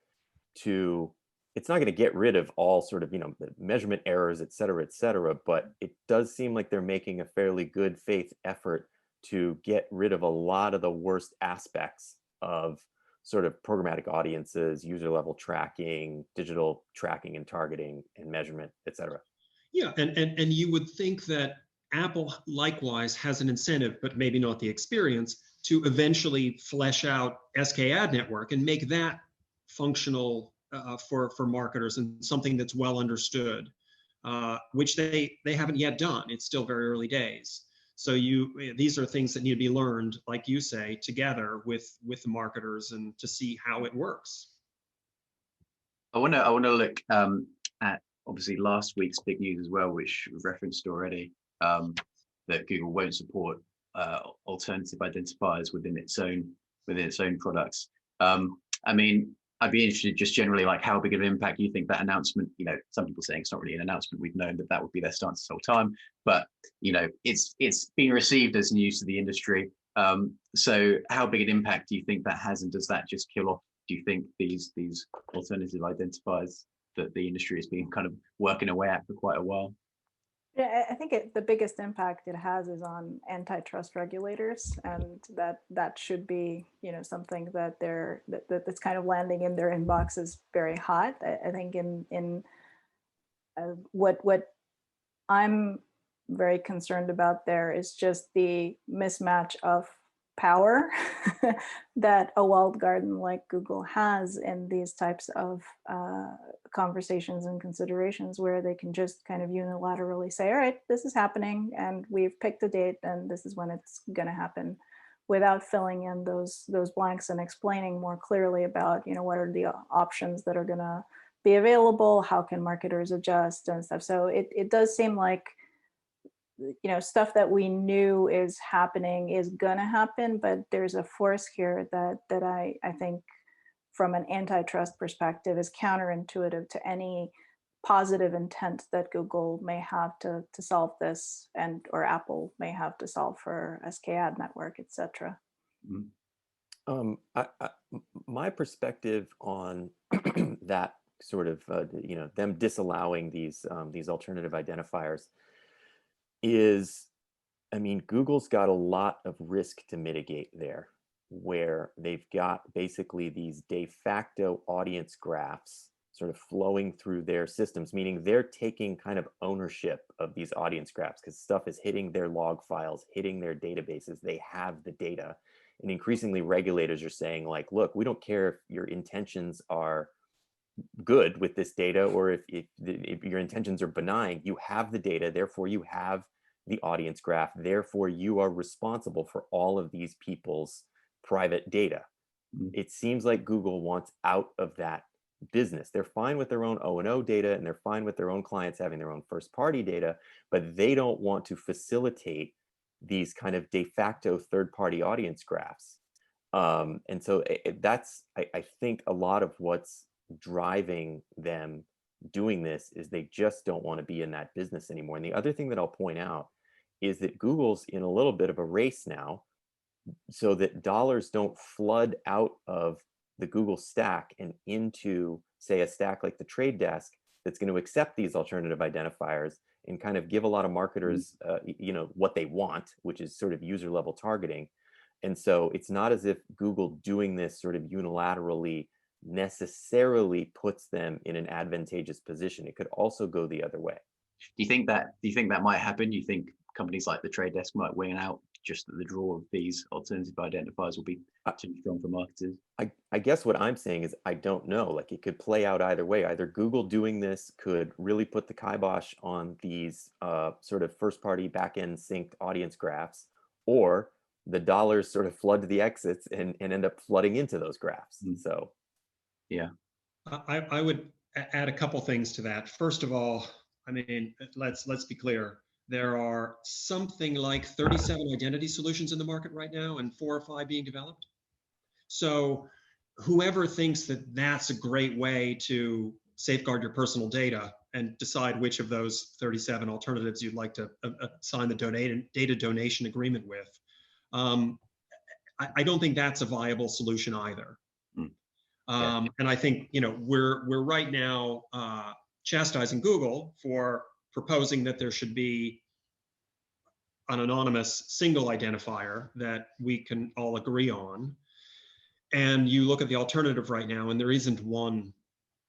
to, it's not going to get rid of all sort of, measurement errors, et cetera, but it does seem like they're making a fairly good faith effort to get rid of a lot of the worst aspects of sort of programmatic audiences, user level tracking, digital tracking and targeting and measurement, et cetera. Yeah, and you would think that Apple likewise has an incentive, but maybe not the experience, to eventually flesh out SKAdNetwork and make that functional for marketers and something that's well understood, which they haven't yet done. It's still very early days. So these are things that need to be learned, like you say, together with the marketers and to see how it works. I want to look at obviously last week's big news as well, which we've referenced already, that Google won't support alternative identifiers within its own products. I mean, I'd be interested just generally, like, how big of an impact do you think that announcement, some people saying it's not really an announcement, we've known that would be their stance this whole time, but it's been received as news to the industry. So how big an impact do you think that has, and does that just kill off, do you think, these alternative identifiers that the industry has been kind of working away at for quite a while? Yeah, I think the biggest impact it has is on antitrust regulators, and that should be something that that's kind of landing in their inboxes very hot. I think in what I'm very concerned about there is just the mismatch of power that a walled garden like Google has in these types of conversations and considerations, where they can just kind of unilaterally say, all right, this is happening and we've picked a date and this is when it's going to happen, without filling in those blanks and explaining more clearly about what are the options that are going to be available, how can marketers adjust and stuff. So it does seem like stuff that we knew is happening is gonna happen, but there's a force here that I think from an antitrust perspective is counterintuitive to any positive intent that Google may have to solve this, or Apple may have to solve for SKAdNetwork, etc. My perspective on that sort of them disallowing these alternative identifiers is, I mean, Google's got a lot of risk to mitigate there, where they've got basically these de facto audience graphs sort of flowing through their systems, meaning they're taking kind of ownership of these audience graphs because stuff is hitting their log files, hitting their databases. They have the data. And increasingly regulators are saying, like, look, we don't care if your intentions are good with this data, or if your intentions are benign. You have the data, therefore you have the audience graph, therefore you are responsible for all of these people's private data. It seems like Google wants out of that business. They're fine with their own O&O data, and they're fine with their own clients having their own first party data, but they don't want to facilitate these kind of de facto third party audience graphs. And so that's, I think, a lot of what's driving them doing this is they just don't want to be in that business anymore. And the other thing that I'll point out is that Google's in a little bit of a race now, so that dollars don't flood out of the Google stack and into, say, a stack like the Trade Desk that's going to accept these alternative identifiers and kind of give a lot of marketers, what they want, which is sort of user level targeting. And so it's not as if Google doing this sort of unilaterally necessarily puts them in an advantageous position. It could also go the other way. Do you think that might happen? Do you think companies like the Trade Desk might win out, just that the draw of these alternative identifiers will be too strong for marketers? I guess what I'm saying is I don't know. Like, it could play out either way. Either Google doing this could really put the kibosh on these sort of first-party back-end synced audience graphs, or the dollars sort of flood to the exits and end up flooding into those graphs. So, yeah. I would add a couple things to that. First of all, I mean, let's be clear. There are something like 37 identity solutions in the market right now, and 4 or 5 being developed. So whoever thinks that that's a great way to safeguard your personal data and decide which of those 37 alternatives you'd like to sign the data donation agreement with, I don't think that's a viable solution either. And I think, we're right now chastising Google for proposing that there should be an anonymous single identifier that we can all agree on. And you look at the alternative right now, and there isn't one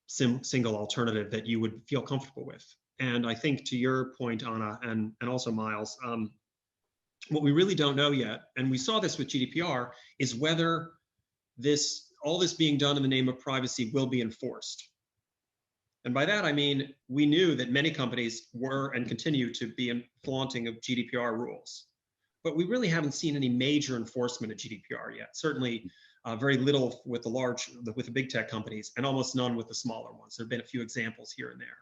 single alternative that you would feel comfortable with. And I think, to your point, Anna, and also Miles, what we really don't know yet, and we saw this with GDPR, is whether all this being done in the name of privacy will be enforced. And by that, I mean, we knew that many companies were and continue to be flaunting of GDPR rules, but we really haven't seen any major enforcement of GDPR yet. Certainly very little with the big tech companies, and almost none with the smaller ones. There have been a few examples here and there.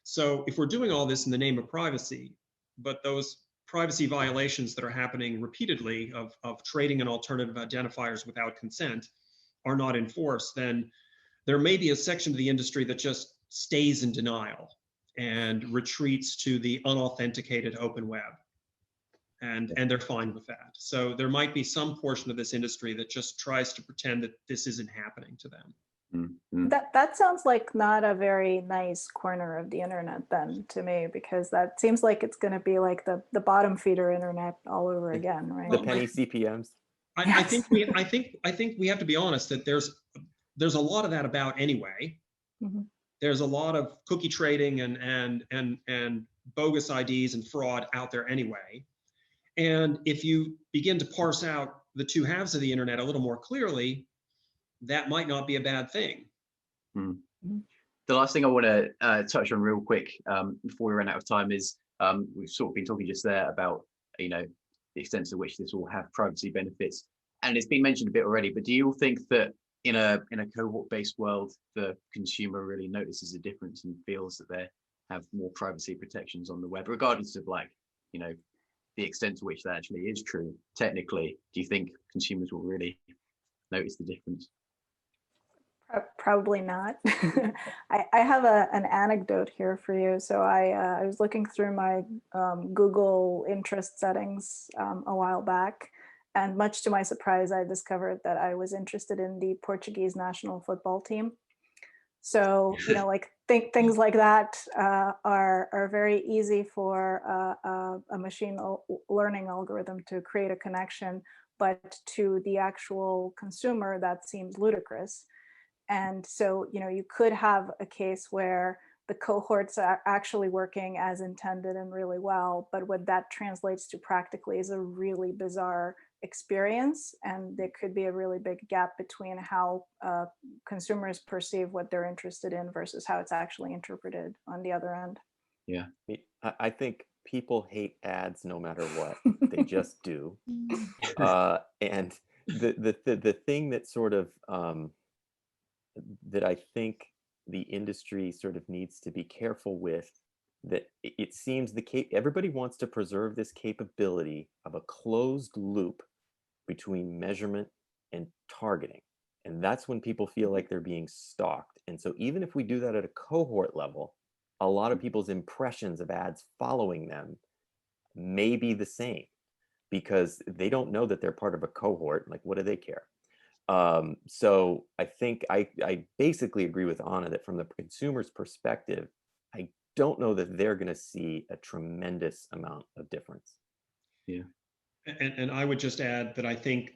So if we're doing all this in the name of privacy, but those privacy violations that are happening repeatedly of trading in alternative identifiers without consent are not enforced, then there may be a section of the industry that just stays in denial and retreats to the unauthenticated open web. And they're fine with that. So there might be some portion of this industry that just tries to pretend that this isn't happening to them. Mm-hmm. That sounds like not a very nice corner of the internet then to me, because that seems like it's going to be like the bottom feeder internet all over again, right? The penny CPMs. I think we have to be honest that there's a lot of that about anyway. Mm-hmm. There's a lot of cookie trading and bogus IDs and fraud out there anyway. And if you begin to parse out the two halves of the internet a little more clearly, that might not be a bad thing. Mm-hmm. The last thing I want to touch on real quick before we run out of time is we've sort of been talking just there about the extent to which this will have privacy benefits, and it's been mentioned a bit already. But do you think that in a cohort-based world, the consumer really notices a difference and feels that they have more privacy protections on the web, regardless of the extent to which that actually is true technically? Do you think consumers will really notice the difference? Probably not. I have an anecdote here for you. So I was looking through my Google interest settings a while back, and much to my surprise, I discovered that I was interested in the Portuguese national football team. So, things like that are very easy for a machine learning algorithm to create a connection, but to the actual consumer, that seems ludicrous. And so, you could have a case where the cohorts are actually working as intended and really well, but what that translates to practically is a really bizarre experience. And there could be a really big gap between how consumers perceive what they're interested in versus how it's actually interpreted on the other end. Yeah. I think people hate ads no matter what. They just do. And the thing that sort of that I think the industry sort of needs to be careful with, that it seems everybody wants to preserve this capability of a closed loop between measurement and targeting. And that's when people feel like they're being stalked. And so even if we do that at a cohort level, a lot of people's impressions of ads following them may be the same because they don't know that they're part of a cohort. Like, what do they care? So I think I basically agree with Anna that from the consumer's perspective, I don't know that they're going to see a tremendous amount of difference. Yeah. And I would just add that I think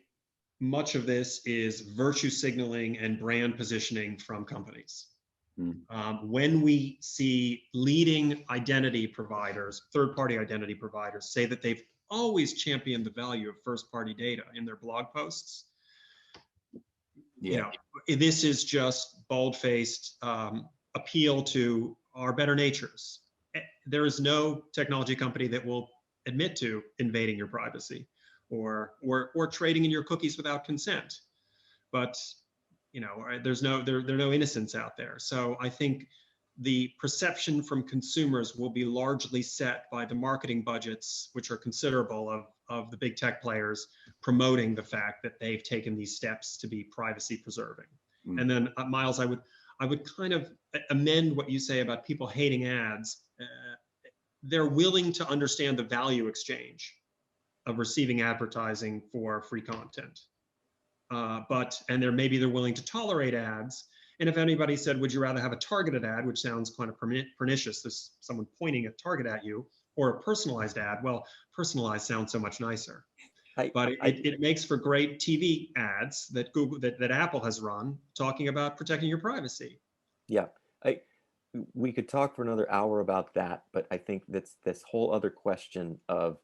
much of this is virtue signaling and brand positioning from companies. When we see leading identity providers, third-party identity providers, say that they've always championed the value of first-party data in their blog posts, you know, this is just bald-faced appeal to our better natures. There is no technology company that will admit to invading your privacy or trading in your cookies without consent. But you know, there's no innocence out there. So I think the perception from consumers will be largely set by the marketing budgets, which are considerable, of the big tech players promoting the fact that they've taken these steps to be privacy preserving. And then Miles, I would kind of amend what you say about people hating ads. They're willing to understand the value exchange of receiving advertising for free content. And they're willing to tolerate ads. And if anybody said, would you rather have a targeted ad, which sounds kind of pernicious, there's someone pointing a target at you, or a personalized ad? Well, personalized sounds so much nicer. But it makes for great TV ads that that Apple has run talking about protecting your privacy. Yeah, we could talk for another hour about that, but I think that's this whole other question of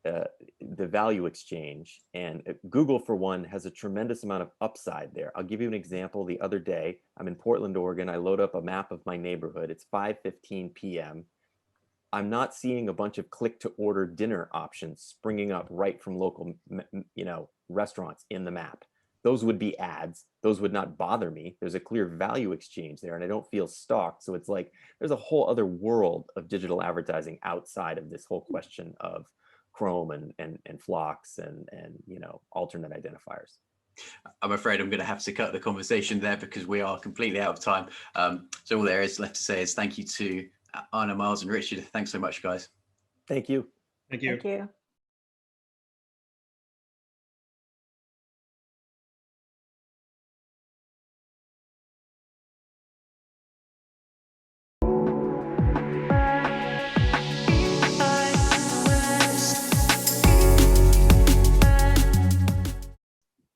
the value exchange. And Google, for one, has a tremendous amount of upside there. I'll give you an example. The other day, I'm in Portland, Oregon. I load up a map of my neighborhood. It's 5:15 p.m. I'm not seeing a bunch of click-to-order dinner options springing up right from local, restaurants in the map. Those would be ads. Those would not bother me. There's a clear value exchange there, and I don't feel stalked. So it's like there's a whole other world of digital advertising outside of this whole question of Chrome and Phlox and alternate identifiers. I'm afraid I'm going to have to cut the conversation there because we are completely out of time. So all there is left to say is thank you to Anna, Miles, and Richard. Thanks so much, guys. Thank you. Thank you. Thank you.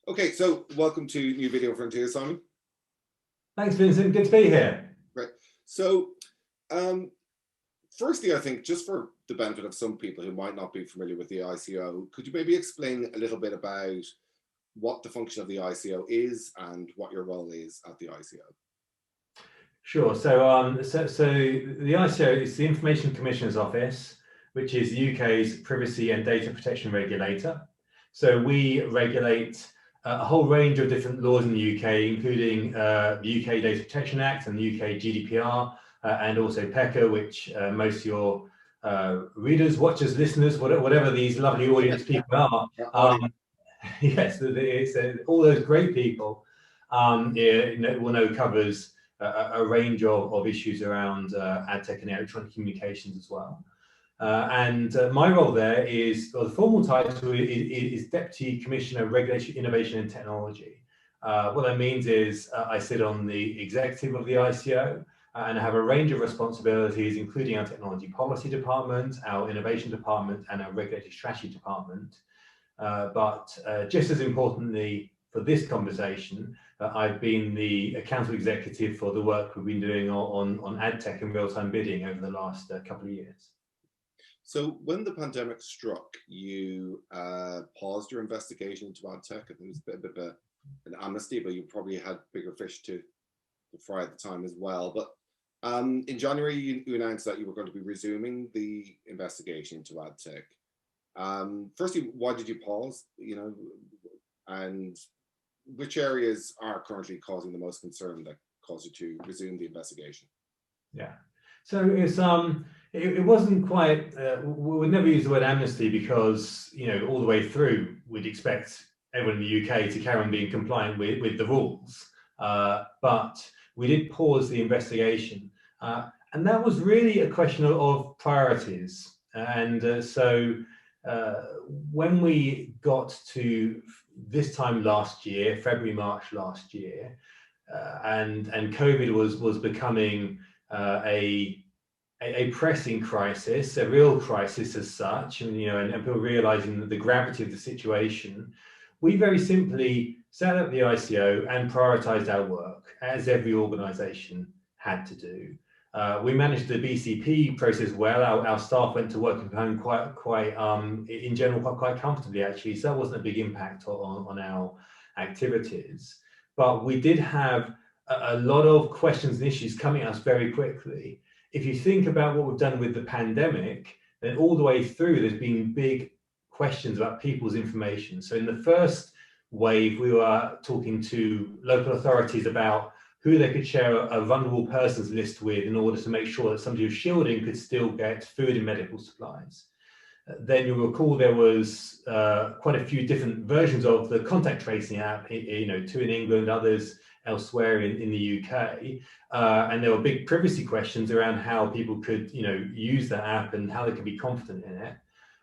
Okay, so welcome to New Video Frontier, Simon. Thanks, Vincent. Good to be here. Right. So, firstly, I think just for the benefit of some people who might not be familiar with the ICO, could you maybe explain a little bit about what the function of the ICO is and what your role is at the ICO? Sure. So the ICO is the Information Commissioner's Office, which is the UK's privacy and data protection regulator. So we regulate a whole range of different laws in the UK, including the UK Data Protection Act and the UK GDPR, and also PECA, which most of your readers, watchers, listeners, whatever these lovely audience people are, yes, it's all those great people will know covers a range of issues around ad tech and electronic communications as well. And my role there is, well, the formal title is Deputy Commissioner of Regulation, Innovation and Technology. What that means is I sit on the executive of the ICO and I have a range of responsibilities, including our technology policy department, our innovation department, and our regulatory strategy department. But just as importantly for this conversation, I've been the accountable executive for the work we've been doing on ad tech and real-time bidding over the last couple of years. So when the pandemic struck, you paused your investigation into ad tech. I think it was a bit of an amnesty, but you probably had bigger fish to fry at the time as well. But in January, you announced that you were going to be resuming the investigation into ad tech. Firstly, why did you pause? And which areas are currently causing the most concern that caused you to resume the investigation? Yeah. So it wasn't quite, we would never use the word amnesty because, all the way through, we'd expect everyone in the UK to carry on being compliant with the rules. But we did pause the investigation. And that was really a question of priorities. And so when we got to this time last year, February, March last year, and COVID was becoming a pressing crisis, a real crisis as such, and and people realizing the gravity of the situation, we very simply set up the ICO and prioritized our work, as every organization had to do. We managed the BCP process well. Our staff went to work from home quite in general, quite comfortably, actually. So that wasn't a big impact on our activities. But we did have a lot of questions and issues coming at us very quickly. If you think about what we've done with the pandemic, then all the way through, there's been big questions about people's information. So in the first wave, we were talking to local authorities about who they could share a vulnerable persons list with in order to make sure that somebody who's shielding could still get food and medical supplies. Then you'll recall there was quite a few different versions of the contact tracing app, two in England, others elsewhere in the UK. And there were big privacy questions around how people could use that app and how they could be confident in it.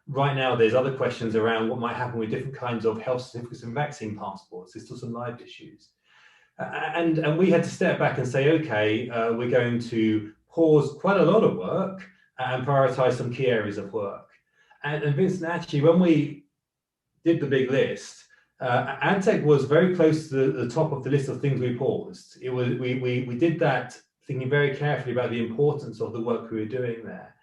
Right now, there's other questions around what might happen with different kinds of health certificates and vaccine passports. There's still some live issues. And we had to step back and say, okay, we're going to pause quite a lot of work and prioritize some key areas of work. And Vincent, actually, when we did the big list, AdTech was very close to the top of the list of things we paused. It was we did that thinking very carefully about the importance of the work we were doing there.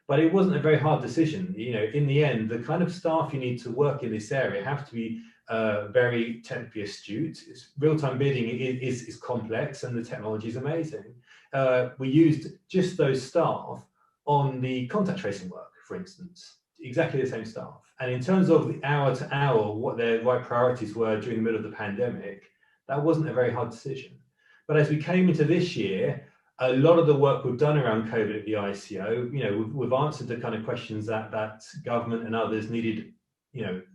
But it wasn't a very hard decision. In the end, the kind of staff you need to work in this area have to be very technically astute. Real-time bidding is complex and the technology is amazing. We used just those staff on the contact tracing work, for instance, exactly the same staff. And in terms of the hour to hour, what their right priorities were during the middle of the pandemic, that wasn't a very hard decision. But as we came into this year, a lot of the work we've done around COVID at the ICO, we've answered the kind of questions that government and others needed,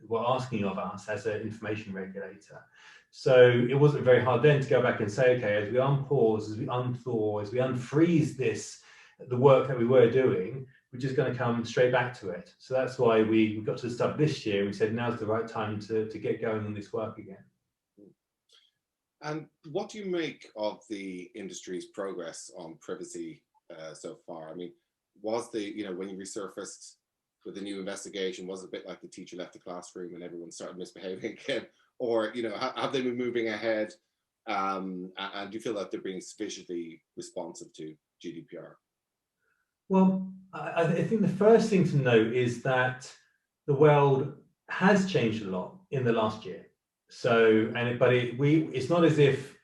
were asking of us as an information regulator. So it wasn't very hard then to go back and say, okay, as we unpause, as we unthaw, as we unfreeze the work that we were doing, we're just going to come straight back to it. So that's why we got to the start this year. We said, now's the right time to get going on this work again. And what do you make of the industry's progress on privacy so far? I mean, was when you resurfaced with the new investigation, was it a bit like the teacher left the classroom and everyone started misbehaving again? Or, have they been moving ahead? And do you feel that they're being sufficiently responsive to GDPR? Well, I think the first thing to note is that the world has changed a lot in the last year. So, it's not as if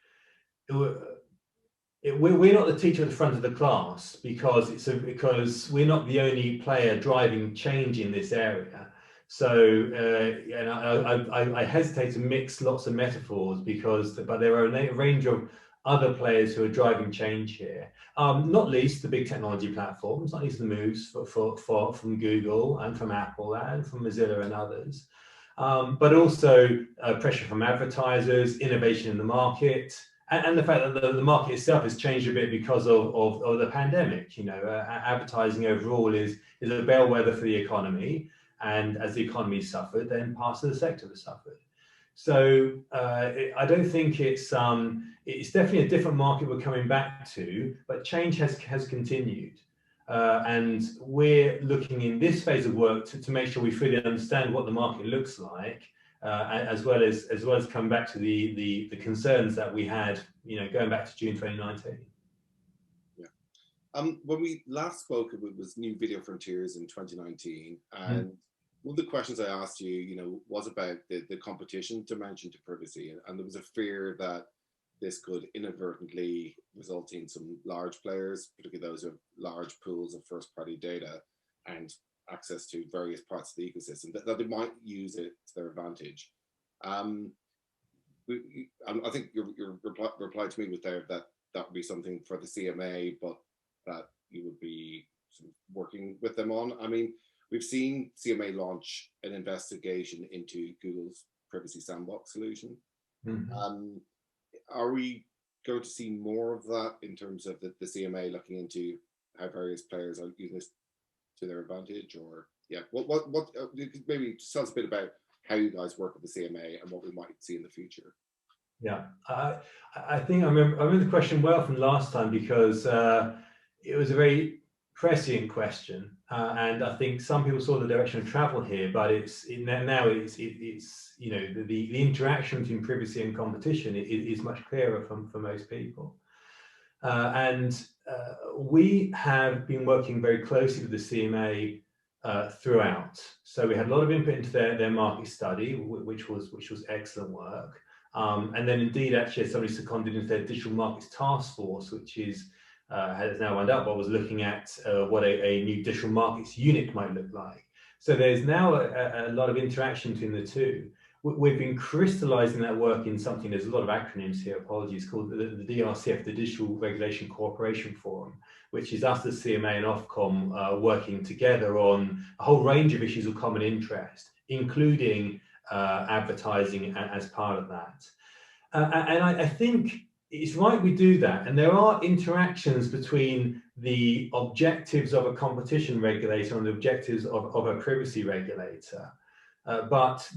we're not the teacher at the front of the class because we're not the only player driving change in this area. So, I hesitate to mix lots of metaphors but there are a range of other players who are driving change here. Not least the big technology platforms, not least the moves from Google and from Apple and from Mozilla and others. But also pressure from advertisers, innovation in the market, and the fact that the market itself has changed a bit because of the pandemic. Advertising overall is a bellwether for the economy, and as the economy suffered, then parts of the sector have suffered. So I don't think it's definitely a different market we're coming back to, but change has continued. And we're looking in this phase of work to make sure we fully understand what the market looks like, as well as come back to the concerns that we had, going back to June 2019. Yeah. When we last spoke, it was New Video Frontiers in 2019, and one of the questions I asked you, was about the competition dimension to privacy, and there was a fear that this could inadvertently result in some large players, particularly those who have large pools of first-party data and access to various parts of the ecosystem, that they might use it to their advantage. I think your reply to me was there that would be something for the CMA, but that you would be sort of working with them on. I mean, we've seen CMA launch an investigation into Google's privacy sandbox solution. Mhm. Are we going to see more of that in terms of the CMA looking into how various players are using this to their advantage? Or what you could maybe tell us a bit about how you guys work with the CMA and what we might see in the future. Yeah, I think I remember the question well from last time, because it was a very prescient question, and I think some people saw the direction of travel here, but now it's you know, the interaction between privacy and competition is much clearer for most people, and we have been working very closely with the CMA throughout. So we had a lot of input into their market study, which was excellent work. And then indeed, actually, somebody seconded into their digital markets task force, which has now wound up, but was looking at what a new digital markets unit might look like. So there's now a lot of interaction between the two. We've been crystallizing that work in something, there's a lot of acronyms here, apologies, called the DRCF, the Digital Regulation Cooperation Forum, which is us, the CMA and Ofcom, working together on a whole range of issues of common interest, including advertising as part of that. And I think it's right we do that. And there are interactions between the objectives of a competition regulator and the objectives of a privacy regulator. But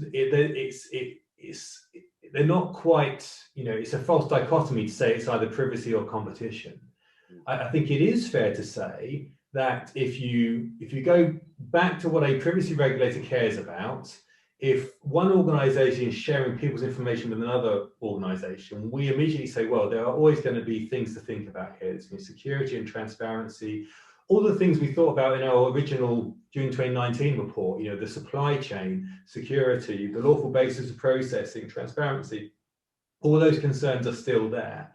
they're not quite, you know, it's a false dichotomy to say it's either privacy or competition. I think it is fair to say that if you go back to what a privacy regulator cares about, if one organization is sharing people's information with another organization, we immediately say, well, there are always going to be things to think about here. There's security and transparency, all the things we thought about in our original June 2019 report, you know, the supply chain, security, the lawful basis of processing, transparency, all those concerns are still there.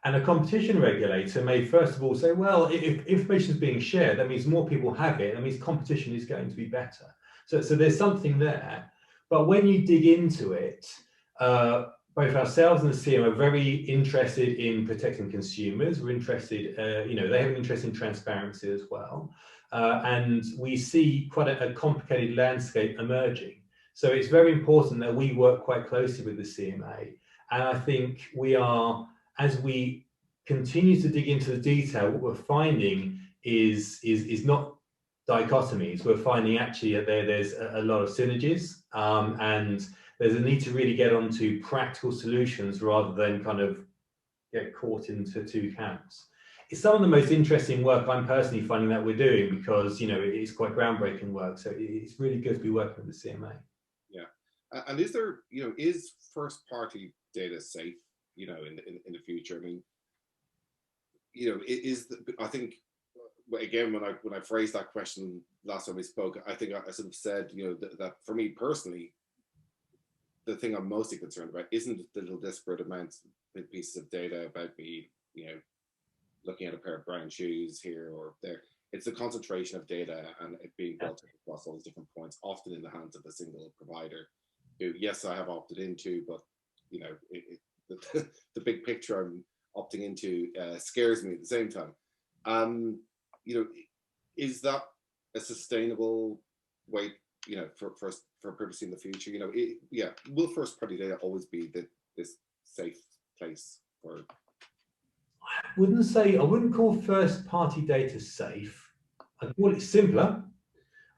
And a competition regulator may first of all say, well, if information is being shared, that means more people have it, that means competition is going to be better. So there's something there. But when you dig into it, both ourselves and the CMA are very interested in protecting consumers. We're interested, you know, they have an interest in transparency as well. And we see quite a complicated landscape emerging. So it's very important that we work quite closely with the CMA. And I think we are, as we continue to dig into the detail, what we're finding is not dichotomies. We're finding actually that there's a lot of synergies, and there's a need to really get onto practical solutions rather than kind of get caught into two camps. It's some of the most interesting work I'm personally finding that we're doing, because, you know, it's quite groundbreaking work. So it's really good to be working with the CMA. Yeah, and is there, you know, is first-party data safe, you know, in the future? I mean, you know, I think, again, when I phrased that question last time we spoke, I think I sort of said, you know, that for me personally, the thing I'm mostly concerned about isn't the little disparate amounts, pieces of data about me, you know, looking at a pair of brown shoes here or there. It's the concentration of data and it being built across all these different points, often in the hands of a single provider, who, yes, I have opted into, but, you know, the big picture I'm opting into scares me at the same time. You know, is that a sustainable way, you know, for privacy in the future? You know, will first-party data always be this safe place for? I wouldn't call first-party data safe. I'd call it simpler.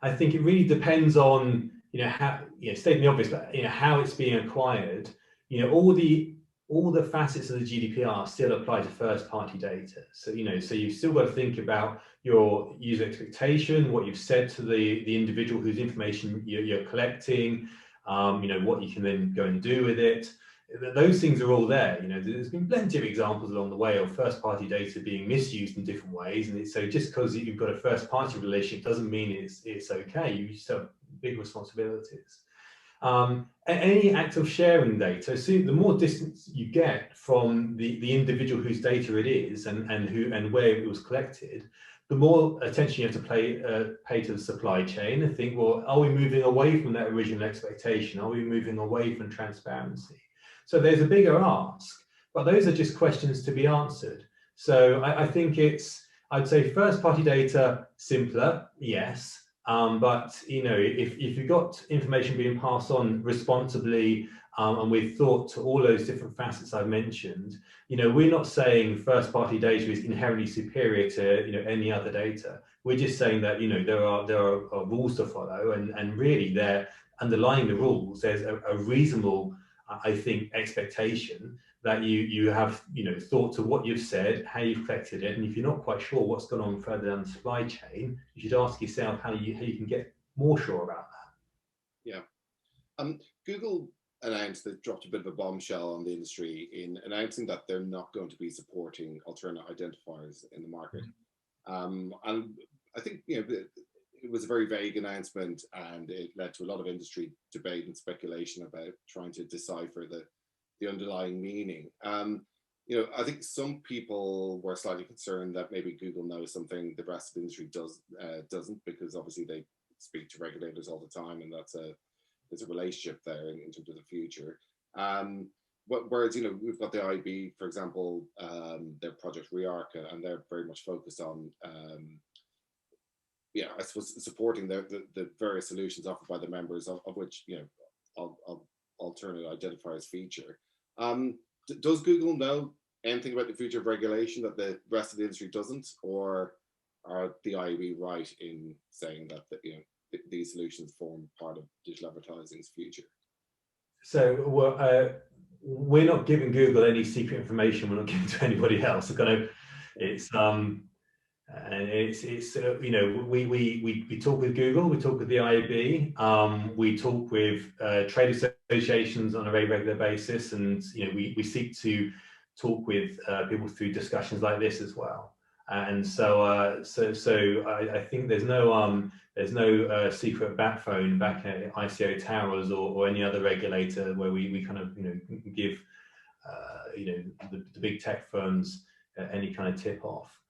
I think it really depends on, you know, how, you know, stating the obvious, but, you know, how it's being acquired. You know, all the facets of the GDPR still apply to first-party data. So, you know, so you've still got to think about your user expectation, what you've said to the individual whose information you're collecting, you know, what you can then go and do with it. Those things are all there. You know, there's been plenty of examples along the way of first-party data being misused in different ways. And so just because you've got a first-party relationship doesn't mean it's okay. You just have big responsibilities. Any act of sharing data, so the more distance you get from the individual whose data it is and where it was collected, the more attention you have to pay to the supply chain and think, well, are we moving away from that original expectation? Are we moving away from transparency? So there's a bigger ask, but those are just questions to be answered. So I think I'd say first-party data, simpler, yes. But if you've got information being passed on responsibly and with thought to all those different facets I've mentioned, we're not saying first-party data is inherently superior to any other data. We're just saying that there are rules to follow, and really they're underlying the rules. There's a reasonable, I think, expectation that you have thought to what you've said, how you've collected it, and if you're not quite sure what's gone on further down the supply chain, you should ask yourself how you can get more sure about that. Yeah. Google announced, they dropped a bit of a bombshell on the industry in announcing that they're not going to be supporting alternate identifiers in the market. And I think it was a very vague announcement, and it led to a lot of industry debate and speculation about trying to decipher the underlying meaning. I think some people were slightly concerned that maybe Google knows something the rest of the industry doesn't, because obviously they speak to regulators all the time, and there's a relationship there in terms of the future. Whereas we've got the IAB, for example, their project ReArca, and they're very much focused on I suppose supporting the various solutions offered by the members, of which alternate identifiers feature. Does Google know anything about the future of regulation that the rest of the industry doesn't, or are the IAB right in saying that these solutions form part of digital advertising's future? So we're not giving Google any secret information. We're not giving to anybody else. We talk with Google, we talk with the IAB, we talk with trade associations on a very regular basis, and we seek to talk with people through discussions like this as well. And so I think there's no secret backphone back at ICO Towers or any other regulator where we kind of give the big tech firms any kind of tip off.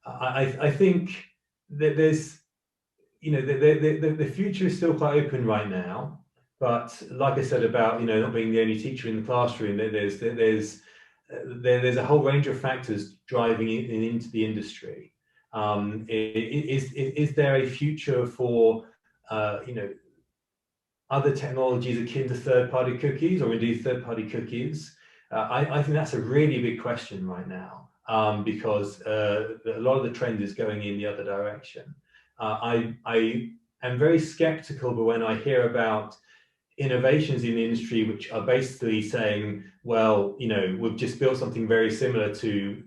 I think that there's the future is still quite open right now, but like I said about not being the only teacher in the classroom, there's a whole range of factors driving into the industry. Is there a future for other technologies akin to third-party cookies, or indeed third-party cookies? I think that's a really big question right now, because a lot of the trend is going in the other direction. I am very skeptical, but when I hear about innovations in the industry which are basically saying, well, we've just built something very similar to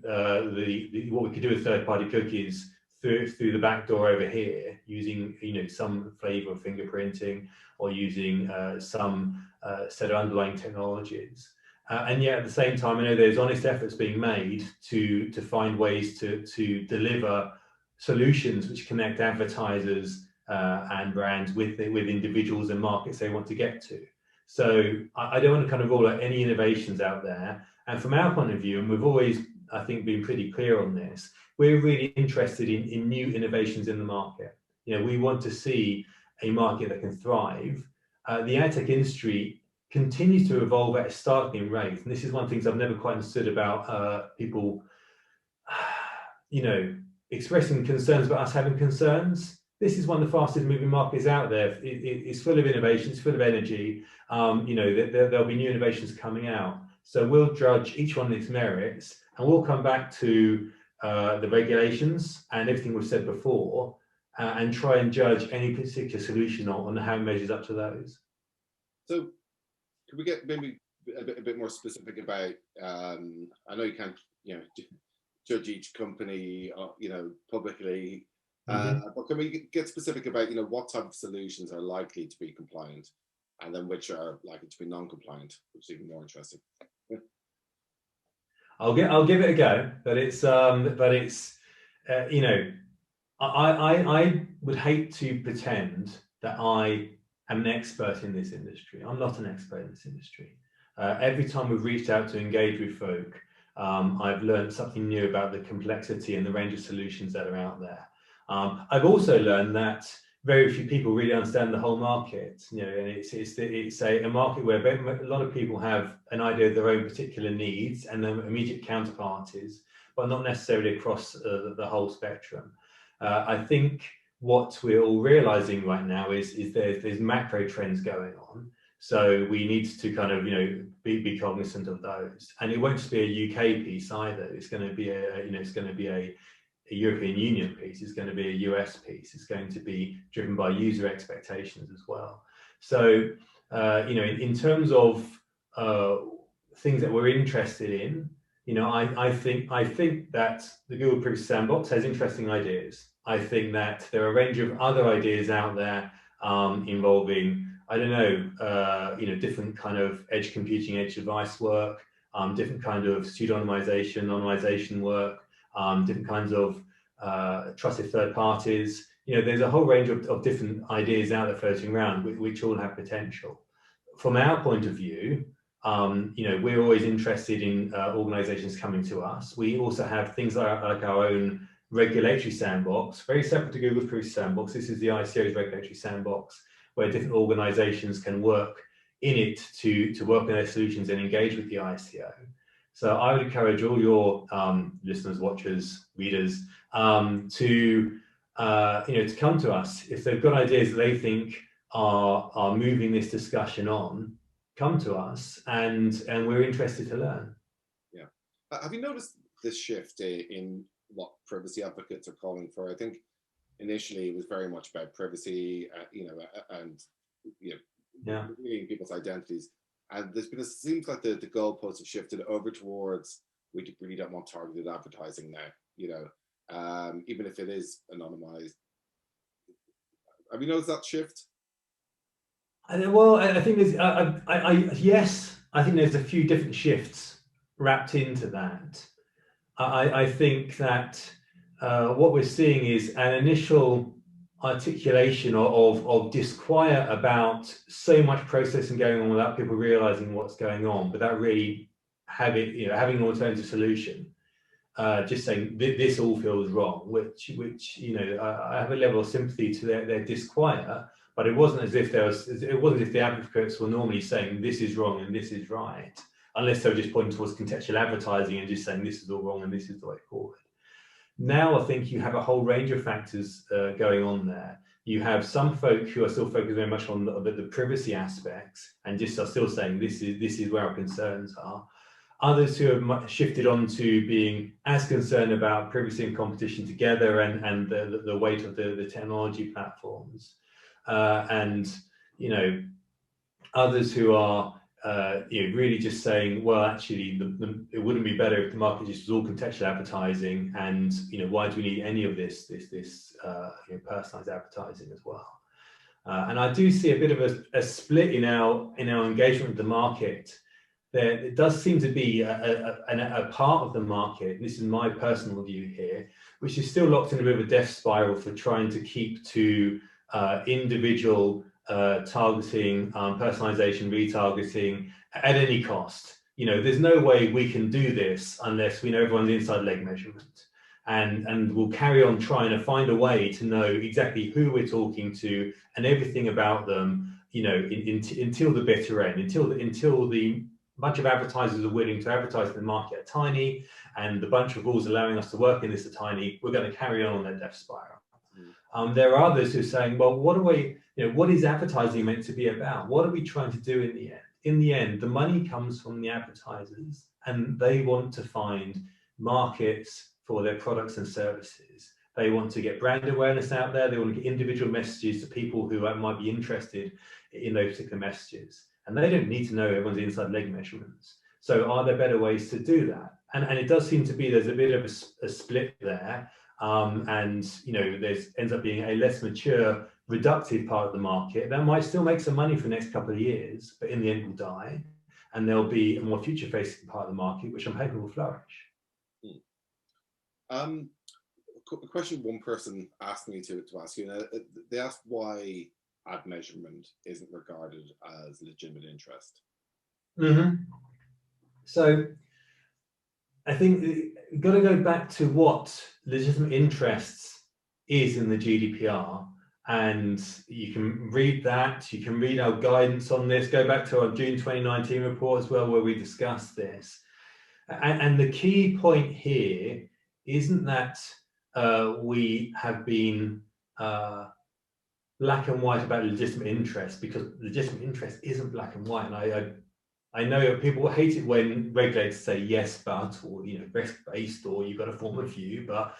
what we could do with third-party cookies through the back door over here, using some flavor of fingerprinting or using some set of underlying technologies. And yet at the same time, I know there's honest efforts being made to find ways to deliver solutions which connect advertisers and brands with individuals and markets they want to get to. So I don't want to kind of rule out any innovations out there. And from our point of view, and we've always, I think, been pretty clear on this, we're really interested in new innovations in the market. We want to see a market that can thrive. The ad tech industry continues to evolve at a startling rate. And this is one of the things I've never quite understood about people, expressing concerns about us having concerns. This is one of the fastest moving markets out there. It's full of innovation, it's full of energy. There'll be new innovations coming out. So we'll judge each one of its merits, and we'll come back to the regulations and everything we've said before, and try and judge any particular solution on how it measures up to those. So could we get maybe a bit more specific about, I know you can't, judge each company, publicly, but can we get specific about, what type of solutions are likely to be compliant, and then which are likely to be non-compliant, which is even more interesting. I'll give it a go, but I would hate to pretend that I am an expert in this industry. I'm not an expert in this industry. Every time we've reached out to engage with folk, I've learned something new about the complexity and the range of solutions that are out there. I've also learned that very few people really understand the whole market. And it's a market where a lot of people have an idea of their own particular needs and their immediate counterparties, but not necessarily across the whole spectrum. I think what we're all realizing right now is there's macro trends going on. So we need to kind of, be cognizant of those. And it won't just be a UK piece either. It's going to be a European Union piece. It's going to be a US piece. It's going to be driven by user expectations as well. So, in terms of things that we're interested in, I think that the Google Privacy Sandbox has interesting ideas. I think that there are a range of other ideas out there involving, different kind of edge computing, edge device work, different kind of pseudonymization, anonymization work, different kinds of trusted third parties. There's a whole range of different ideas out there floating around, which all have potential. From our point of view, we're always interested in organizations coming to us. We also have things like our own regulatory sandbox, very separate to Google's Privacy Sandbox. This is the ICO's regulatory sandbox, where different organizations can work in it to work on their solutions and engage with the ICO. So I would encourage all your listeners, watchers, readers to come to us. If they've got ideas that they think are moving this discussion on, come to us, and we're interested to learn. Yeah. Have you noticed this shift in what privacy advocates are calling for? I think initially it was very much about privacy, and revealing people's identities. And there's been, it seems like the goalposts have shifted over towards, we really don't want targeted advertising now, even if it is anonymized. Have you noticed that shift? Well, I think there's, yes, I think there's a few different shifts wrapped into that. I think that what we're seeing is an initial articulation of disquiet about so much processing going on without people realizing what's going on, without really having an alternative solution. Just saying this all feels wrong, which I have a level of sympathy to their disquiet. But it wasn't as if the advocates were normally saying this is wrong and this is right, unless they were just pointing towards contextual advertising and just saying this is all wrong and this is the way forward. Now I think you have a whole range of factors going on there. You have some folk who are still focused very much on the privacy aspects and just are still saying this is where our concerns are. Others who have shifted on to being as concerned about privacy and competition together and the weight of the technology platforms. And others who are really just saying, well, actually, it wouldn't be better if the market just was all contextual advertising, and why do we need any of this personalized advertising as well? And I do see a bit of a split in our engagement with the market. There does seem to be a part of the market, this is my personal view here, which is still locked in a bit of a death spiral for trying to keep to individual targeting, personalization, retargeting at any cost. There's no way we can do this unless we know everyone's inside leg measurement, and we'll carry on trying to find a way to know exactly who we're talking to and everything about them, until the bitter end, until the bunch of advertisers are willing to advertise in the market are tiny, and the bunch of rules allowing us to work in this are tiny. We're going to carry on that death spiral. There are others who are saying, well, what is advertising meant to be about? What are we trying to do in the end? In the end, the money comes from the advertisers, and they want to find markets for their products and services. They want to get brand awareness out there. They want to get individual messages to people who might be interested in those particular messages. And they don't need to know everyone's inside leg measurements. So are there better ways to do that? And it does seem to be there's a bit of a split there. And there's ends up being a less mature, reductive part of the market that might still make some money for the next couple of years, but in the end will die. And there'll be a more future-facing part of the market, which I'm hoping will flourish. A question one person asked me to ask you. They asked why ad measurement isn't regarded as legitimate interest. Mm-hmm. So I think you've got to go back to what legitimate interests is in the GDPR, and you can read that. You can read our guidance on this. Go back to our June 2019 report as well, where we discussed this. And the key point here isn't that we have been black and white about legitimate interest, because legitimate interest isn't black and white. And I know people hate it when regulators say yes, but, or risk based, or you've got to form a view, but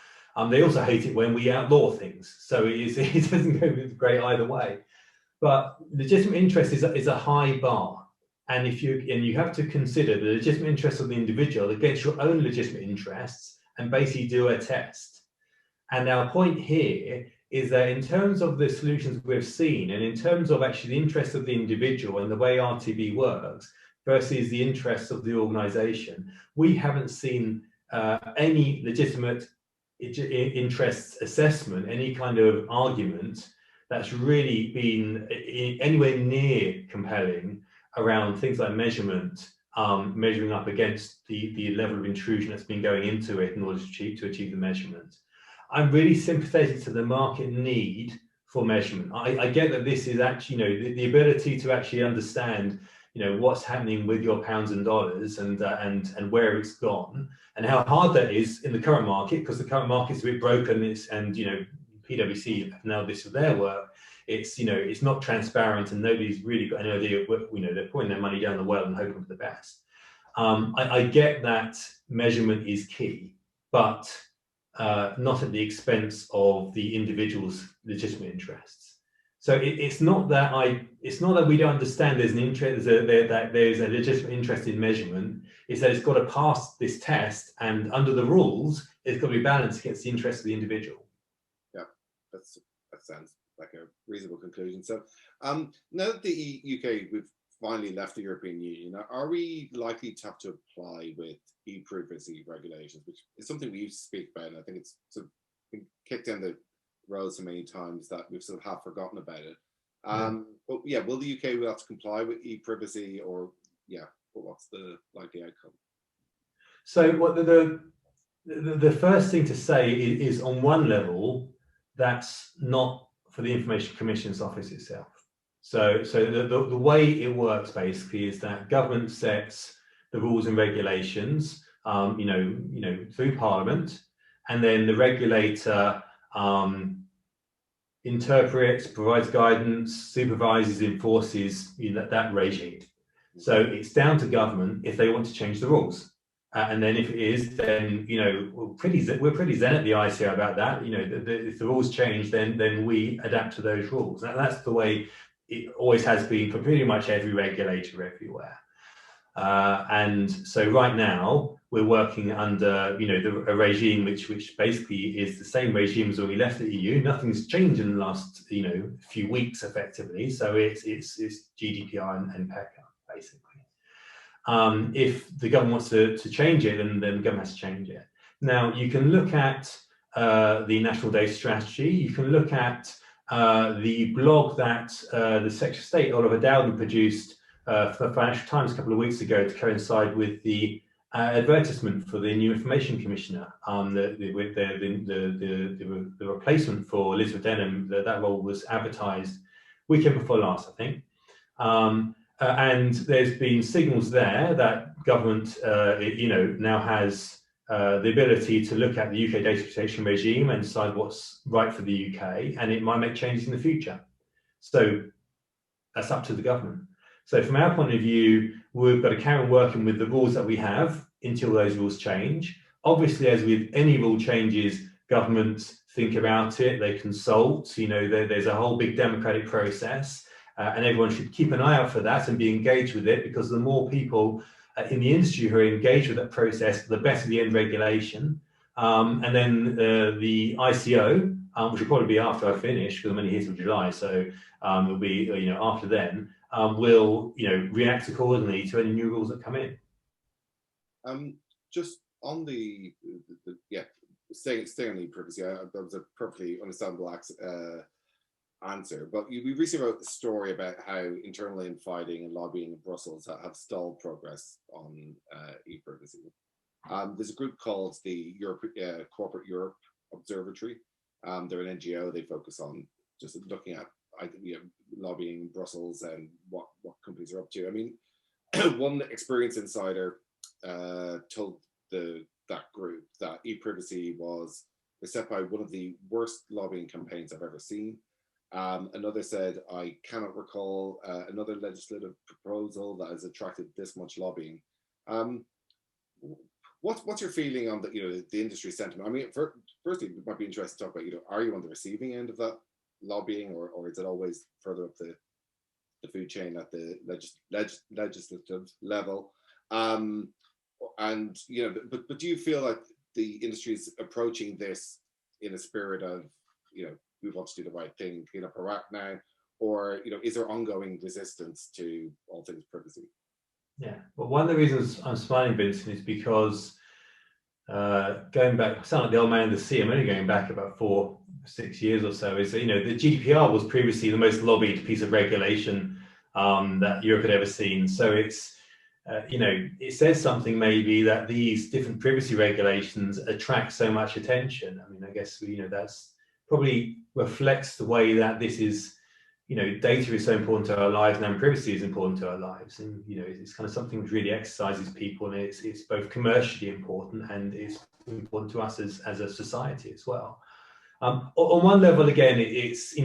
they also hate it when we outlaw things. So it doesn't go great either way. But legitimate interest is a high bar, and you have to consider the legitimate interest of the individual against your own legitimate interests, and basically do a test. And our point here is that in terms of the solutions we've seen, and in terms of actually the interest of the individual and the way RTB works versus the interests of the organisation, we haven't seen any legitimate interests assessment, any kind of argument that's really been anywhere near compelling around things like measurement, measuring up against the level of intrusion that's been going into it in order to achieve the measurement. I'm really sympathetic to the market need for measurement. I get that this is actually, the ability to actually understand, what's happening with your pounds and dollars and where it's gone, and how hard that is in the current market, because the current market's a bit broken. PwC have nailed this with their work. It's not transparent, and nobody's really got any idea. They're putting their money down the well and hoping for the best. I get that measurement is key, but not at the expense of the individual's legitimate interests. So it's not that we don't understand there's an interest, that there's a legitimate interest in measurement. It's that it's got to pass this test, and under the rules, it's got to be balanced against the interest of the individual. Yeah, that sounds like a reasonable conclusion. So now that the UK, we've finally left the European Union, are we likely to have to apply with e-privacy regulations, which is something we used to speak about, and I think it's sort of been kicked down the road so many times that we've sort of half forgotten about it. But yeah, will the UK have to comply with e-privacy, or what's the likely outcome? So what the first thing to say is on one level, that's not for the Information Commission's office itself. So the way it works basically is that government sets the rules and regulations, through Parliament, and then the regulator interprets, provides guidance, supervises, enforces that regime. So it's down to government if they want to change the rules. And then if it is, then we're pretty zen at the ICO about that. If the rules change, then we adapt to those rules. And that's the way it always has been for pretty much every regulator everywhere. And so right now we're working under a regime which basically is the same regime as when we left the EU. Nothing's changed in the last few weeks effectively. So it's GDPR and PECA basically. If the government wants to change it, then the government has to change it. Now you can look at the National Data Strategy. You can look at the blog that the Secretary of State Oliver Dowden produced for Financial Times a couple of weeks ago to coincide with the advertisement for the new Information Commissioner, the replacement for Elizabeth Denham. That role was advertised weekend before last, I think. And there's been signals there that government, now has the ability to look at the UK data protection regime and decide what's right for the UK, and it might make changes in the future. So that's up to the government. So from our point of view, we've got to carry on working with the rules that we have until those rules change. Obviously, as with any rule changes, governments think about it, they consult, there's a whole big democratic process, and everyone should keep an eye out for that and be engaged with it, because the more people in the industry who are engaged with that process, the better the end regulation. And then the ICO, which will probably be after I finish, because I'm only here till July, so it'll be after then, will react accordingly to any new rules that come in. Just on staying on the privacy, that was a perfectly understandable answer. But we recently wrote a story about how internal infighting and lobbying in Brussels have stalled progress on e-privacy. There's a group called the Corporate Europe Observatory. They're an NGO. They focus on just looking at lobbying in Brussels and what companies are up to. I mean, one Experience Insider told that group that e-privacy was RCEPI one of the worst lobbying campaigns I've ever seen. Another said, I cannot recall another legislative proposal that has attracted this much lobbying. What's your feeling on the industry sentiment? I mean, firstly, it might be interesting to talk about, are you on the receiving end of that lobbying, or is it always further up the food chain at the legislative level? And but do you feel like the industry is approaching this in a spirit of we want to do the right thing, clean up our act now, or is there ongoing resistance to all things privacy? Yeah, well, one of the reasons I'm smiling, Vincent, is because going back, I sound like the old man of the sea. I'm only going back about 4-6 years or so. Is that the GDPR was previously the most lobbied piece of regulation that Europe had ever seen. So it's it says something maybe that these different privacy regulations attract so much attention. I mean, I guess that's probably reflects the way that this is. Data is so important to our lives, and privacy is important to our lives, and it's kind of something which really exercises people, and it's both commercially important and it's important to us as a society as well. On one level, again, it's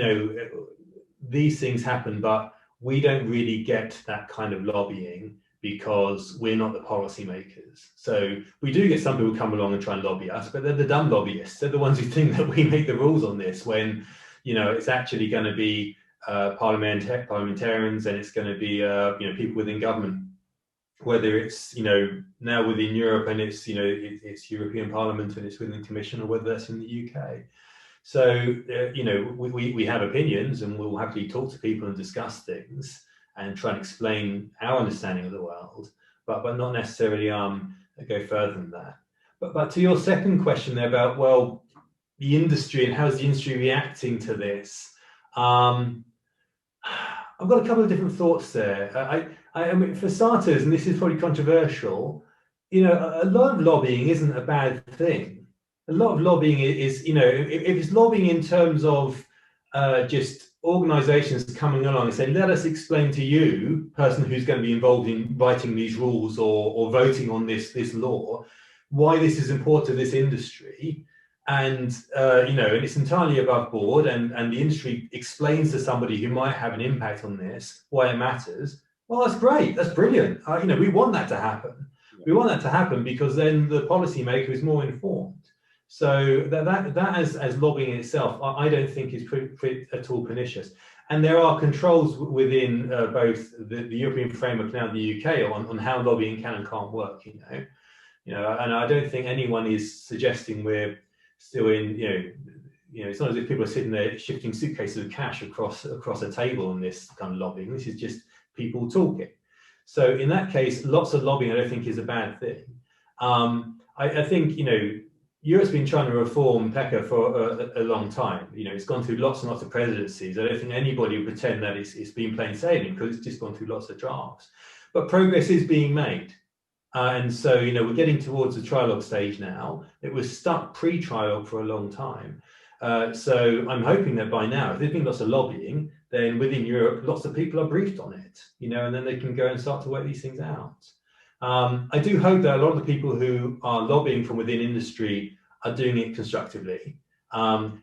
these things happen, but we don't really get that kind of lobbying because we're not the policymakers. So we do get some people come along and try and lobby us, but they're the dumb lobbyists. They're the ones who think that we make the rules on this when it's actually going to be parliamentarians, and it's going to be people within government, whether it's now within Europe and it's it's European Parliament and it's within the Commission, or whether that's in the UK. So we have opinions, and we'll happily talk to people and discuss things and try and explain our understanding of the world, but not necessarily go further than that. But to your second question there about the industry and how's the industry reacting to this. I've got a couple of different thoughts there. I mean, for starters, and this is probably controversial, a lot of lobbying isn't a bad thing. A lot of lobbying is, if it's lobbying in terms of just organizations coming along and saying, let us explain to you, person who's going to be involved in writing these rules or voting on this law, why this is important to this industry. And and it's entirely above board, and the industry explains to somebody who might have an impact on this why it matters. Well, that's great, that's brilliant. We want that to happen. We want that to happen because then the policymaker is more informed. So that as lobbying itself, I don't think is at all pernicious. And there are controls within both the European framework now and the UK on how lobbying can and can't work. And I don't think anyone is suggesting we're still in, it's not as if people are sitting there shifting suitcases of cash across a table on this kind of lobbying. This is just people talking. So in that case, lots of lobbying I don't think is a bad thing. I think, Europe's been trying to reform PECA for a long time. It's gone through lots and lots of presidencies. I don't think anybody would pretend that it's been plain sailing because it's just gone through lots of drafts. But progress is being made. And so, we're getting towards the trilogue stage now. It was stuck pre-trilogue for a long time. So I'm hoping that by now, if there's been lots of lobbying, then within Europe, lots of people are briefed on it, and then they can go and start to work these things out. I do hope that a lot of the people who are lobbying from within industry are doing it constructively.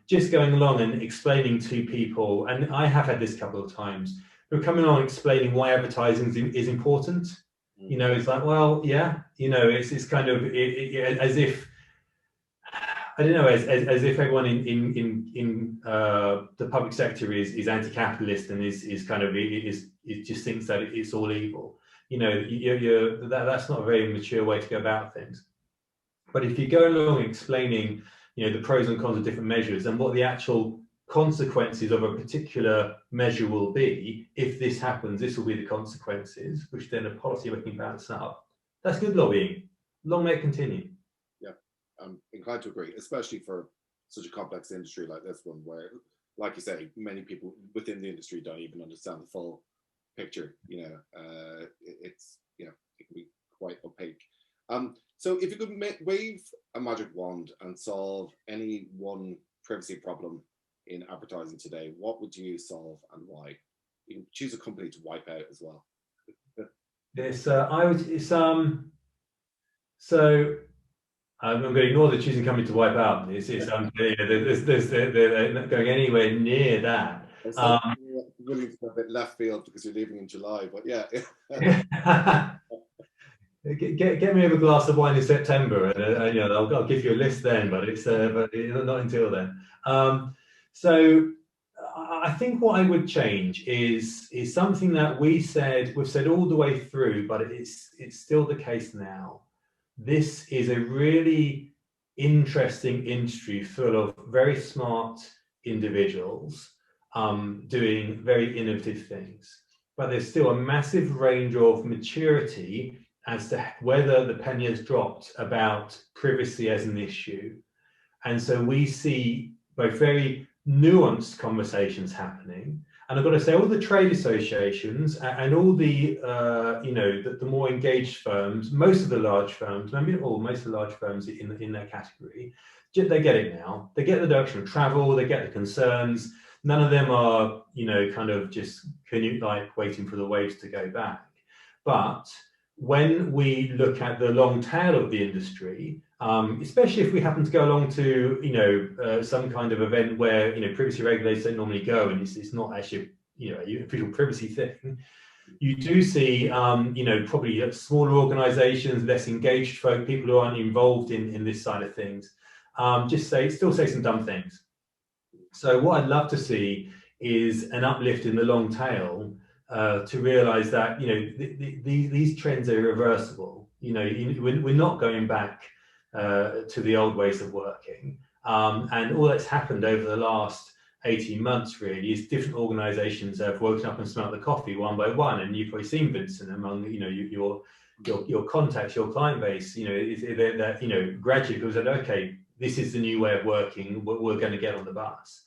Just going along and explaining to people, and I have had this a couple of times, who are coming along explaining why advertising is important. It's like, well, yeah, it's kind of as if, I don't know, as if everyone in the public sector is anti-capitalist and is kind of it just thinks that it's all evil. That's not a very mature way to go about things. But if you go along explaining, the pros and cons of different measures and what the actual consequences of a particular measure will be, if this happens, this will be the consequences, which then a policy can balance up. That's good lobbying. Long may it continue. Yeah, I'm inclined to agree, especially for such a complex industry like this one, where, like you say, many people within the industry don't even understand the full picture. It's it can be quite opaque. So if you could wave a magic wand and solve any one privacy problem in advertising today, what would you solve and why? You can choose a company to wipe out as well. Yes, so I'm going to ignore the choosing company to wipe out. They're not going anywhere near that. Willing to go a bit left field because you're leaving in July, but yeah. Get me a glass of wine in September, and you know, I'll give you a list then. But it's not until then. So I think what I would change is something that we've said all the way through, but it's still the case now. This is a really interesting industry full of very smart individuals doing very innovative things. But there's still a massive range of maturity as to whether the penny has dropped about privacy as an issue. And so we see both very nuanced conversations happening. And I've got to say, all the trade associations and all the, the more engaged firms, most of the large firms, most of the large firms in their category, they get it now. They get the direction of travel, they get the concerns. None of them are, kind of just Canute-like waiting for the waves to go back. But when we look at the long tail of the industry, especially if we happen to go along to, some kind of event where, privacy regulators don't normally go, and it's not actually, an official privacy thing, you do see, probably smaller organizations, less engaged folk, people who aren't involved in this side of things, still say some dumb things. So what I'd love to see is an uplift in the long tail to realize that, these trends are irreversible. We're not going back to the old ways of working. And all that's happened over the last 18 months really is different organizations have woken up and smelt the coffee one by one. And you've probably seen, Vincent, among, your contacts, your client base, gradually people said, okay, this is the new way of working, we're going to get on the bus.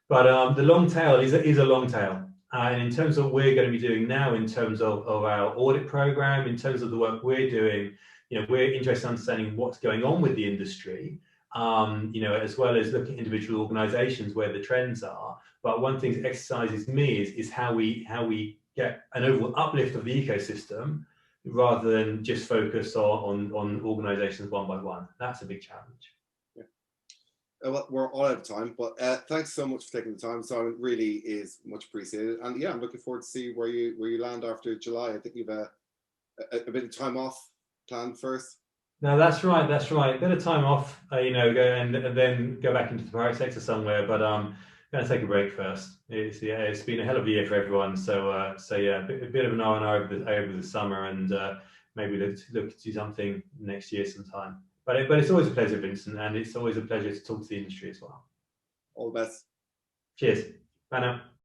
But the long tail is a long tail. And in terms of what we're going to be doing now, in terms of our audit program, in terms of the work we're doing, we're interested in understanding what's going on with the industry, as well as looking at individual organizations where the trends are. But one thing that exercises me is how we get an overall uplift of the ecosystem rather than just focus on organizations one by one. That's a big challenge. Well, we're all out of time, but thanks so much for taking the time, Simon. Really is much appreciated, and yeah, I'm looking forward to see where you land after July. I think you've a bit of time off planned first. No, that's right. A bit of time off, go and then go back into the private sector somewhere. But I'm going to take a break first. It's been a hell of a year for everyone. So yeah, a bit of an R&R over the summer, and maybe look to do something next year sometime. But it's always a pleasure, Vincent, and it's always a pleasure to talk to the industry as well. All the best. Cheers. Bye now.